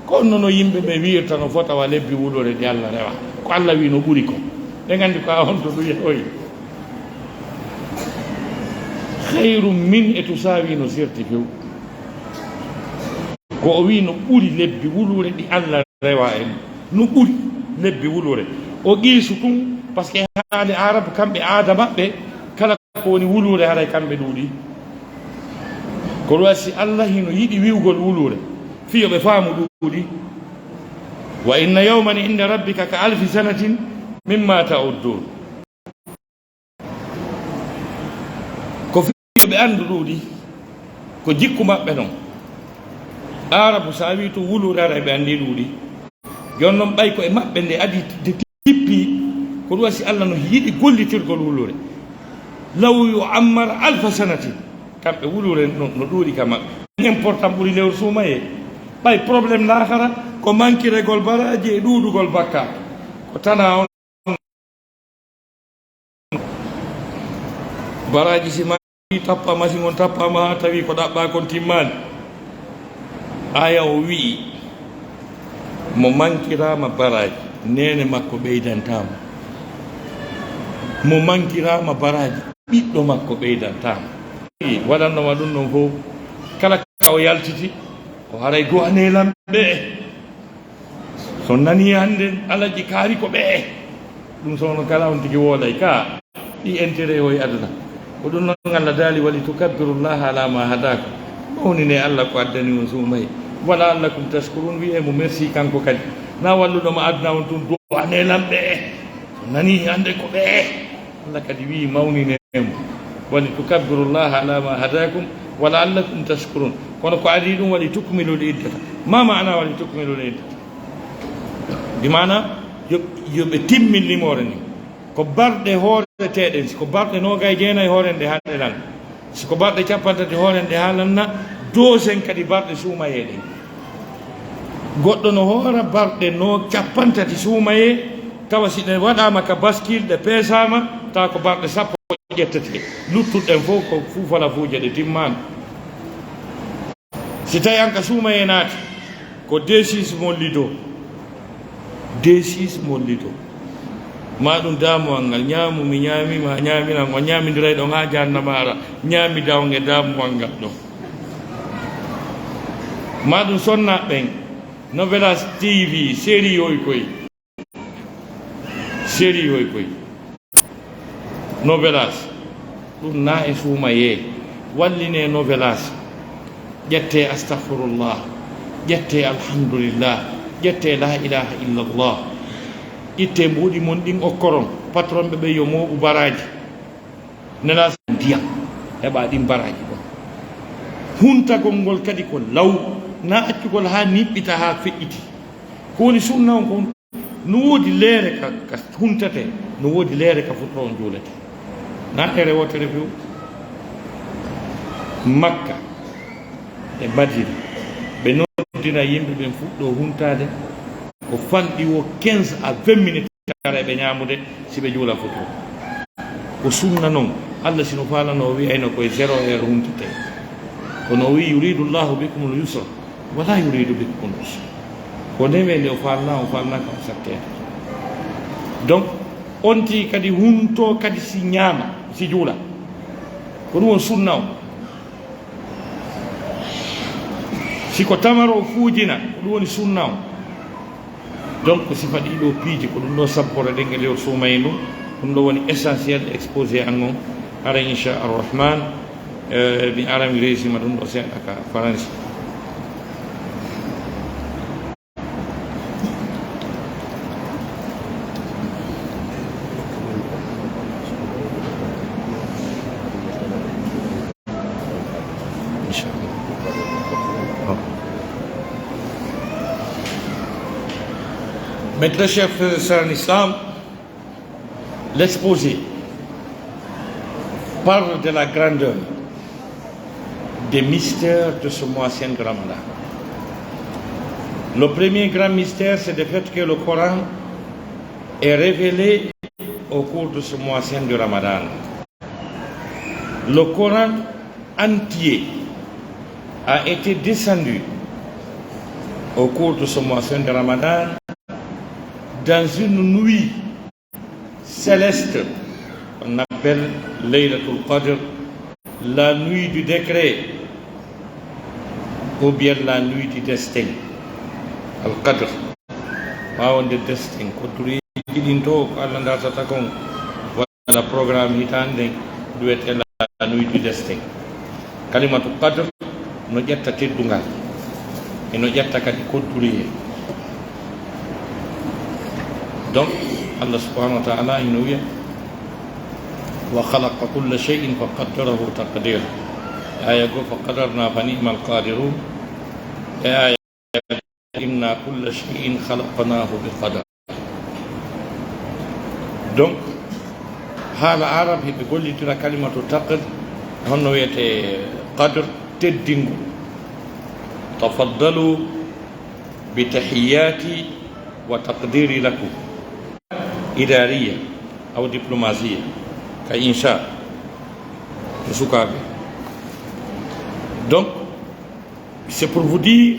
kono no yimɓe ɓe wirta no fota wa lebbi wulure ɗi allah rewa ko allah wi no ɓuri ko ɓe gandi ko a on to ɗum yehoyi hayrum min e tusawi no serti few ko o wi no ɓuri lebbi wulure ɗi allah rewa en no ɓuri lebbi wulure o qiisu ɗum par ce que haali arabe kamɓe aada maɓɓe kala ko woni wulure haray kamɓe ɗuuɗi ko ɗum wasi allah hino yiɗi wiwgol wulure fiyo ɓe faamu ɗuuɗi wa inna yawman inda rabbika ka alfi sanatin mimma ta'uddun ko fiyo ɓe anndu ɗuuɗi ko jikku maɓɓe noon arabu sa wi to wulure haray ɓe anndi ɗuuɗi jon noon ɓay ko e maɓɓe nde adi de tippi ko ɗum wasi allah no yiɗi gollitirgol wulure law yuammar alfa sanati kamɓe wulure no ɗuuɗi ka maɓɓe important ɓuri lewru suumaye ɓay probléme lahara ko mankiregol baraji e ɗuuɗugol bakka ko tana on baraji si tappa machine on tappama ha tawi ko ɗaɓɓa kon timmani aya o wii mo mankirama baraji nene makko ɓeydantama mo mankirama baraji ɓiɗɗo makko ɓeydantama waɗannoma ɗum ɗon fof kala ka o yaltiti o haray go anelam ɓe so nani hande alaji kaari ko ɓe ɗum sowno kala on tigi woolay ka ɗi intérêt o e aduna ko ɗum noon allah daali wali tukabbirullaha ala ma hadaka mawnine allah ko addani on suumayi wala allakum tashkurun wiyemo merci kanko kadi na walluɗoma aduna on tun do anelam ɓe so nani hande ko ɓe allah kadi wi mawninemo wali tukabbirullaha ala ma hadakum wala allakum tashkurun kono ko adi ɗum waɗi tukmilul iddata ma mana waɗi tukmilul iddata bi mana yoɓe timmin limore ni ko barɗe hooreteɗen siko barɗe nogay jeenayi hoorende haaɗe lan siko barɗe capantati hoorende haalanna dosen kadi barɗe suumayeɗen goɗɗo no hoora barɗe no capantati suumaye tawa si ɗe waɗama ka baskil ɗe peesama tawa ko barɗe sappo ƴettete luttuɗen fof ko fuufala fuuje ɗe timmama si tawi an ka suumaye naati ko D6 mollido D6 mollido ma ɗum damuwal ngal ñaamu mi ñaamima ñaaminan o ñaamidiray ɗon ha jannamara ñaami dawge damuwal ngal ɗon ma ɗum sonna ɓen novelas TV série yoy koye série yoy koye novelas ɗum na e suumaye walline novelas ƴette astahfirullah ƴette alhamdulillah ƴette la ilaha illallah itte mbuuɗi mon ɗin okkoron patron ɓe ɓe yo mooɓu baraji nelas ndiyam heɓa ɗin baraji ɗon huntagol ngol kadi ko law na accugol ha niɓɓita ha feƴƴiti ko woni sunna on ko no woodi leere ka huntate no woodi leere ka futto on juulete na ere wotere few makka e madina ɓe noddina yimɓe ɓen fuɗɗo huntade ko fanɗi wo 15 à 20 minutes kareɓe ñamude si ɓe juula futuro ko sunna noon allah sino falano o wiyayno koye 0 heure huntate kono o wi yuridu llahu bikum l yusra wala yuridu bikum l usra ko ndewe nde o falna kam sattede donc onti kadi hunto kadi si ñaama si juula ko ɗum on sunna o siko tamaro fuujina ko ɗum woni sunna o donc sifa ɗiɗo piiji ko ɗum ɗo sabbore ɗen e lewru suumaye ndu ɗum ɗo woni essentiel exposé an on ara incha arrahman mi ara mi réusima ɗum ɗo seeɗa ka français Mes très chers frères et sœurs en islam, l'exposé parle de la grandeur des mystères de ce mois saint de Ramadan. Le premier grand mystère, c'est le fait que le Coran est révélé au cours de ce mois saint de Ramadan. Le Coran entier a été descendu au cours de ce mois saint de Ramadan dans une nuit céleste qu'on appelle Laylatul Qadr, la nuit du décret ou bien la nuit du destin. Al-Qadr, de destin. Quand tu dis ko Allah ndartata kon wala programme hitande doit être la nuit du destin. Kalimatu Qadr no ƴetta teddungal e no ƴetta kadi kodduri. Donc, Allah subhanahu wa ta'ala inouye wa khalaqa kulla shay'in fa qaddarahu taqdir. Aya go fa qadarna fa ni'mal qadirun. Aya inna kulla shay'in khalaqnahu bi qadar. Donc, haala arab heɓe gollitira kalimatu taqd honno wiyete qadre teddingu. Tafaddalu bi tahiyati wa taqdiri lakum. Idariya aw diplomatie ka insha e sukaɓe. Donc, c'est pour vous dire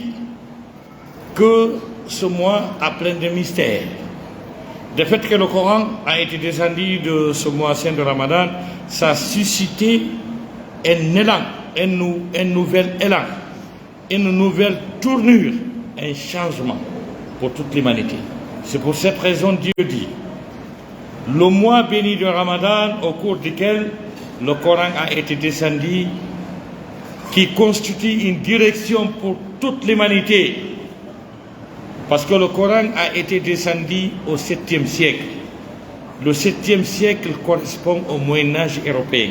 que ce mois a plein de mystères. Le fait que le Coran a été descendu de ce mois saint de Ramadan, ça a suscité un élan, un nouvel élan, une nouvelle tournure, un changement pour toute l'humanité. C'est pour cette raison Dieu dit, le mois béni de Ramadan au cours duquel le Coran a été descendu, qui constitue une direction pour toute l'humanité. Parce que le Coran a été descendu au 7e siècle. Le 7e siècle correspond au Moyen-Âge européen.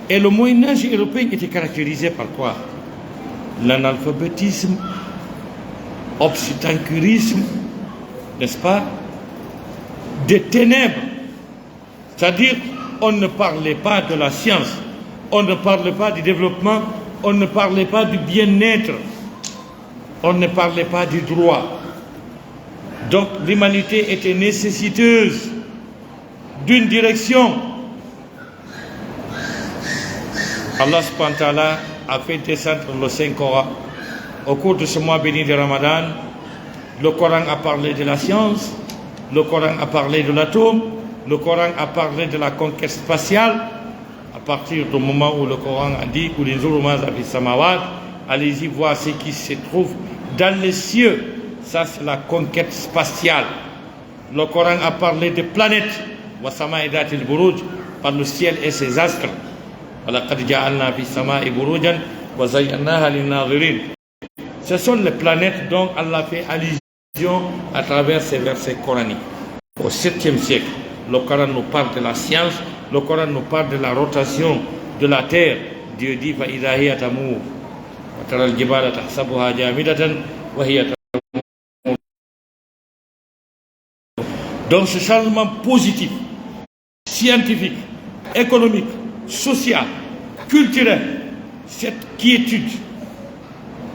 Et le Moyen-Âge européen était caractérisé par quoi? L'analphabétisme, obstincurisme, n'est-ce pas? Des ténèbres. C'est-à-dire, on ne parlait pas de la science, on ne parlait pas du développement, on ne parlait pas du bien-être, on ne parlait pas du droit. Donc l'humanité était nécessiteuse d'une direction. Allah subhanahu wa ta'ala a fait descendre le Saint-Coran. Au cours de ce mois béni de Ramadan, le Coran a parlé de la science, le Coran a parlé de l'atome, le Coran a parlé de la conquête spatiale. À partir du moment où le Coran a dit allez-y voir ce qui se trouve dans les cieux. Ça, c'est la conquête spatiale. Le Coran a parlé des planètes, par le ciel et ses astres. Ce sont les planètes dont Allah fait allusion à travers ces versets coraniques. Au 7e siècle, le Coran nous parle de la science, le Coran nous parle de la rotation de la terre. Dieu dit donc ce changement positif, scientifique, économique, social, culturel, cette quiétude,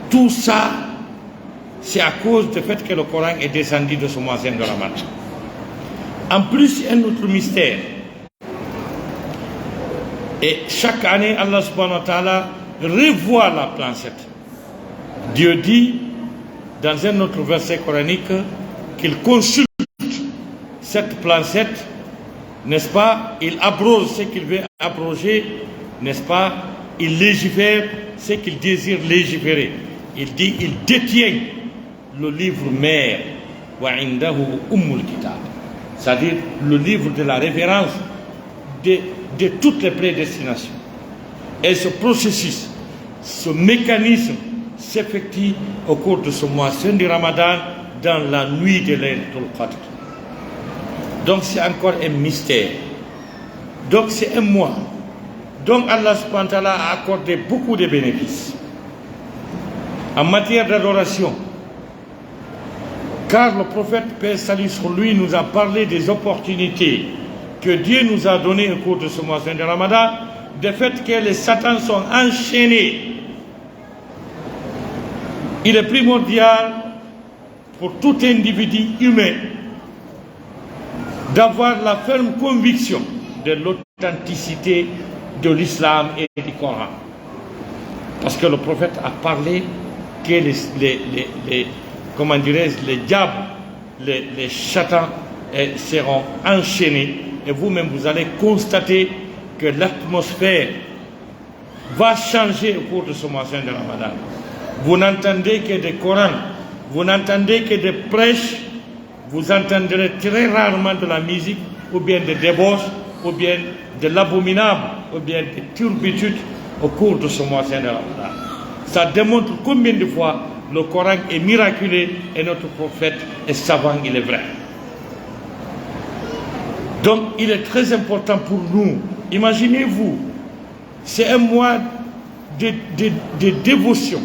tout ça, c'est à cause du fait que le Coran est descendu de ce mois saint de Ramadan. En plus, un autre mystère. Et chaque année, Allah subhanahu wa ta'ala revoit la planchette. Dieu dit, dans un autre verset coranique, qu'il consulte cette planchette, n'est-ce pas? Il abroge ce qu'il veut abroger, n'est-ce pas? Il légifère ce qu'il désire légiférer. Il dit, il détient le livre mère, wa indahu ummul kitab, c'est-à-dire le livre de la référence de toutes les prédestinations. Et ce processus, ce mécanisme s'effectue au cours de ce mois saint du Ramadan, dans la nuit de Laylatul Qadr. Donc c'est encore un mystère. Donc c'est un mois. Donc Allah subhanahu wa ta'ala a accordé beaucoup de bénéfices en matière d'adoration. Car le prophète, paix et salut sur lui, nous a parlé des opportunités que Dieu nous a données au cours de ce mois saint de Ramadan, du fait que les satans sont enchaînés. Il est primordial pour tout individu humain d'avoir la ferme conviction de l'authenticité de l'islam et du Coran. Parce que le prophète a parlé que les diables, les satans seront enchaînés. Et vous-même, vous allez constater que l'atmosphère va changer au cours de ce mois saint de Ramadan. Vous n'entendez que des Corans, vous n'entendez que des prêches, vous entendrez très rarement de la musique, ou bien des débauches, ou bien de l'abominable, ou bien des turbitudes au cours de ce mois saint de Ramadan. Ça démontre combien de fois le Coran est miraculeux et notre prophète est savant, il est vrai. Donc il est très important pour nous. Imaginez-vous, c'est un mois de dévotion,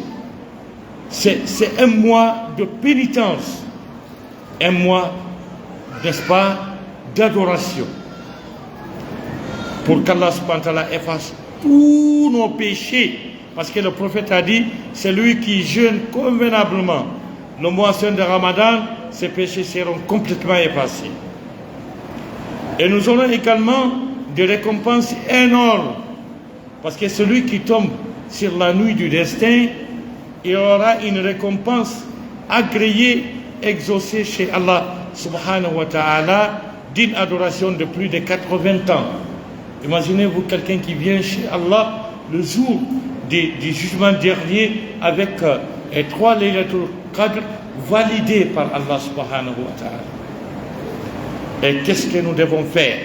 c'est un mois de pénitence, un mois, n'est-ce pas, d'adoration. pour qu'Allah subhanahu wa ta'ala efface tous nos péchés. Parce que le prophète a dit, c'est lui qui jeûne convenablement le mois saint de Ramadan, ses péchés seront complètement effacés. Et nous aurons également des récompenses énormes. Parce que celui qui tombe sur la nuit du destin, il aura une récompense agréée, exaucée chez Allah subhanahu wa ta'ala, d'une adoration de plus de 80 ans. Imaginez-vous quelqu'un qui vient chez Allah le jour du jugement dernier avec 3 Laylatul Qadr validés par Allah subhanahu wa ta'ala. Et qu'est-ce que nous devons faire?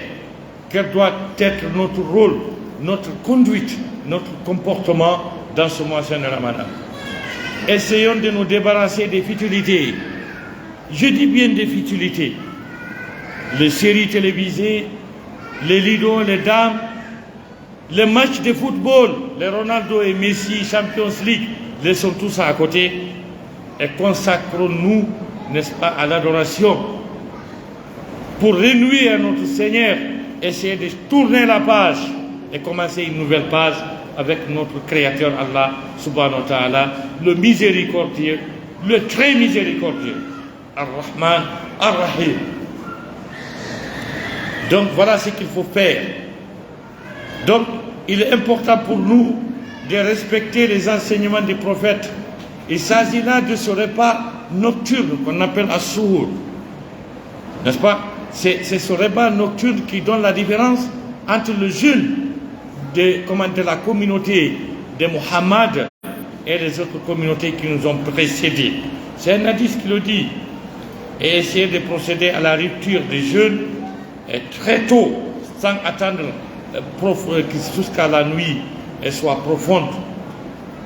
Quel doit être notre rôle, notre conduite, notre comportement dans ce mois de Ramadan? Essayons de nous débarrasser des futilités. Je dis bien des futilités. Les séries télévisées, les lidos, les dames, les matchs de football, les Ronaldo et Messi, Champions League, laissons tout ça à côté et consacrons-nous, n'est-ce pas, à l'adoration. Pour renouer à notre Seigneur, essayer de tourner la page et commencer une nouvelle page avec notre Créateur Allah subhanahu wa ta'ala, le miséricordieux, le très miséricordieux, Ar-Rahman, Ar-Rahim. Donc voilà ce qu'il faut faire. Donc il est important pour nous de respecter les enseignements des prophètes. Il s'agit là de ce repas nocturne qu'on appelle As-Suhour. N'est-ce pas? C'est ce repas nocturne qui donne la différence entre le jeûne de la communauté de Muhammad et les autres communautés qui nous ont précédés. C'est un hadith qui le dit. Et essayer de procéder à la rupture des jeûnes très tôt, sans attendre jusqu'à la nuit soit profonde.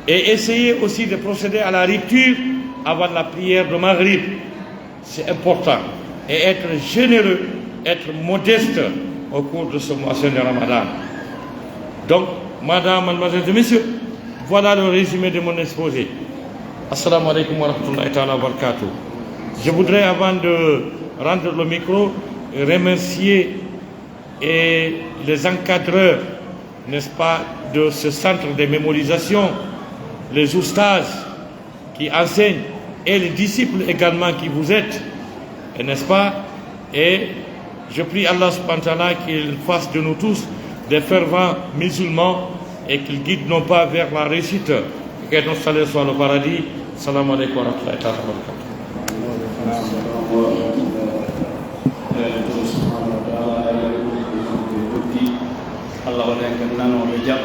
Et essayer aussi de procéder à la rupture avant la prière de Maghrib. C'est important. Et être généreux, être modeste au cours de ce mois de Ramadan. Donc, madame, mademoiselles et messieurs, voilà le résumé de mon exposé. Assalamu alaikum wa rahmatullahi wa barakatuh. Je voudrais, avant de rendre le micro, remercier les encadreurs, n'est-ce pas, de ce centre de mémorisation, les oustas qui enseignent et les disciples également qui vous êtes, n'est-ce pas? Et je prie Allah subhanahu wa ta'ala qu'il fasse de nous tous des fervents musulmans et qu'il guide non pas vers la réussite, et que notre salut soit le paradis. Salam alaikum wa rahmatullahi wa barakatuh. Allah waɗen nanoɓe jaam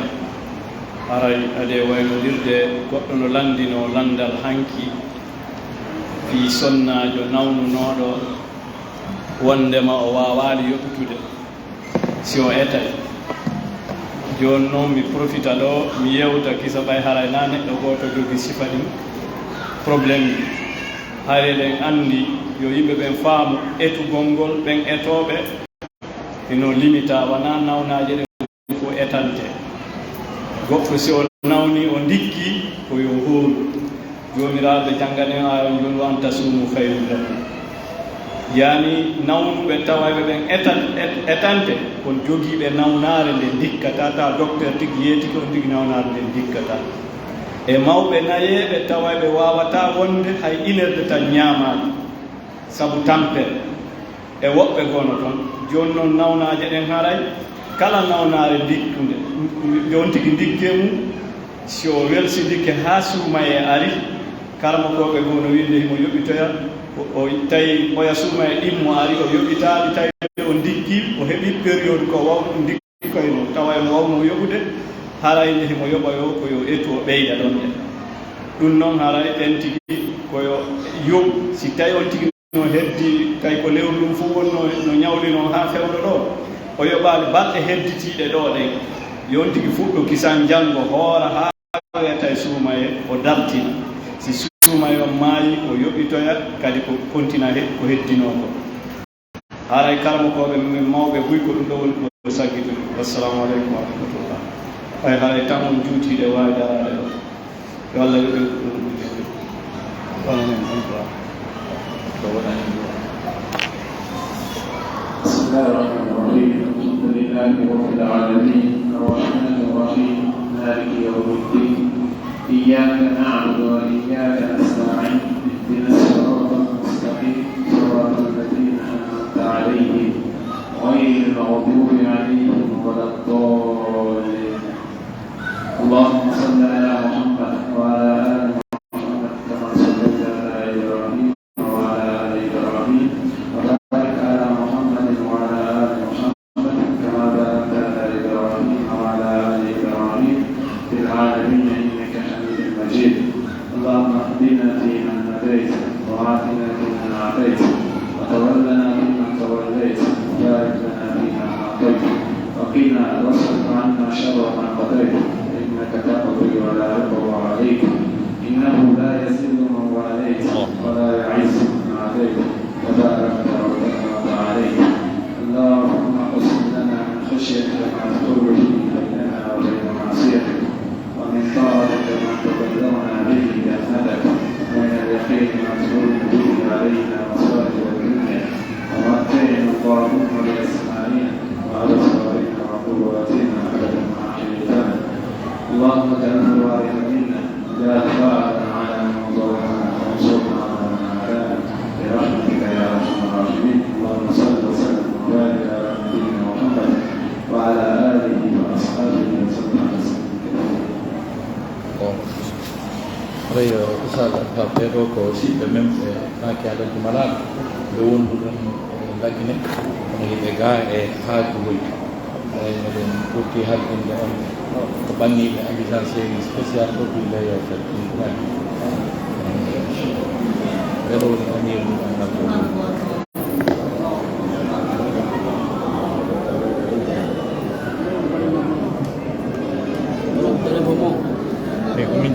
aray ade waynodirde goɗɗo no landino landal hanki fi sonnajo nawnunoɗo wondema o wawali yoɓitude si o etay joni noon mi profita ɗo mi yewta kisa ɓay haray na neɗɗo goto jogi sifa ɗin probléme ɗi hayre ɗen andi yo yimɓe ɓen faamu etugol ngol ɓen etoɓe ino limita wona nawnaje ɗe ko etante goɗɗo si o nawni o ndikki ko yo hooru jomiraɓe jangganen ayon joni wa anta sumu khayru lakum yani nawnuɓe tawaɓe ɓen etante kon jogiiɓe nawnare nde dikkata ta docteur tigi yeetiki on tigi nawnare nde dikkata e mawɓe nayeɓe tawaɓe wawata wonde hay inerde tan ñaamaɗi saabu tampere e woɓɓe gono toon joni noon nawnaje ɗen haray kala nawnare dikkude jon tigi dikke mum si o welsidikke ha suumaye ari karmakoɓe gono winde himo yoɓitoya o tawi oya suumaye ɗimmo ari o yoɓitaɗi tawi o dikki o heeɓi période ko wawno dikkikoyno tawa emo wawno yoɓude harayde himo yoɓayo koyo etu o ɓeyda ɗon ɗe ɗum noon haray ɗen tigi koyo yoɓ si tawi on tigi no heddi tawi ko lewru ɗum fof wonno no ñawlino ha fewɗo ɗo o yoɓali balɗe hedditiɗe ɗo ɗen yon tigi fuɗɗo kisan janngo hoora ha wiyata e suumaye o dartina si suumaye on maayi o yoɓitoya kadi ko kontina ko heddinoko haray karmakoɓe men mawɓe huy ko ɗum ɗo woni ko saggitude. Wassalamu aleykum wa rahmatullah. ay haray tan on juutiɗe wawi darade ɗo yo Allah yoɓe ononen on ko waɗani. بسم الله الرحمن الرحيم. لله رب العالمين الرحمن الرحيم مالك يوم الدين إياك نعبد وإياك نستعين اهدنا الصراط المستقيم صراط الذين أنعمت عليهم غير المغضوب عليهم ولا الضالين اللهم صل على محمد وعلى آل محمد كما صليت على إبراهيم وعلى آل إبراهيم وبارك على محمد وعلى آل محمد كما باركت على إبراهيم وعلى آل إبراهيم في العالمين إنك حميد مجيد اللهم اهدنا فيمن هديت وعافنا فيمن عافيت وتولنا فيمن توليت وبارك لنا فيما أعطيت وقنا واصرف عنا شر ما قضيت إنك تقضي ولا يقضى عليك إنه لا يذل من واليت ولا يعز من عاديت تباركت ربنا وتعاليت اللهم اقسم لنا من خشيتك ما تحول به بيننا وبين معصيتك ومن طاعتك ما تبلغنا به جنتك ومن اليقين ما تهون به علينا مصائب الدنيا ومتعنا اللهم بأسماعنا وأبصارنا وقواتنا أبدا ما أحييتنا اللهم اجعل الوارث منا واجعل ثارنا على من ظلمنا وانصرنا على من عادانا برحمتك يا ارحم الراحمين اللهم صل وسلم وبارك على نبينا محمد وعلى اله واصحابه وسلم تسليما كثيرا. Ustaz Alfredo ko siɓe men ɓe maki alaji malaɗo ɓe wonduɗon lagine kono yimɓe ga e haajugoy eɗen ɓurti halɗinde on ko ɓanniɓe ambisan série spécial ɗo bille yewtere ɗum ɗumani ɓeɗo woni amir mum annabdo e ko min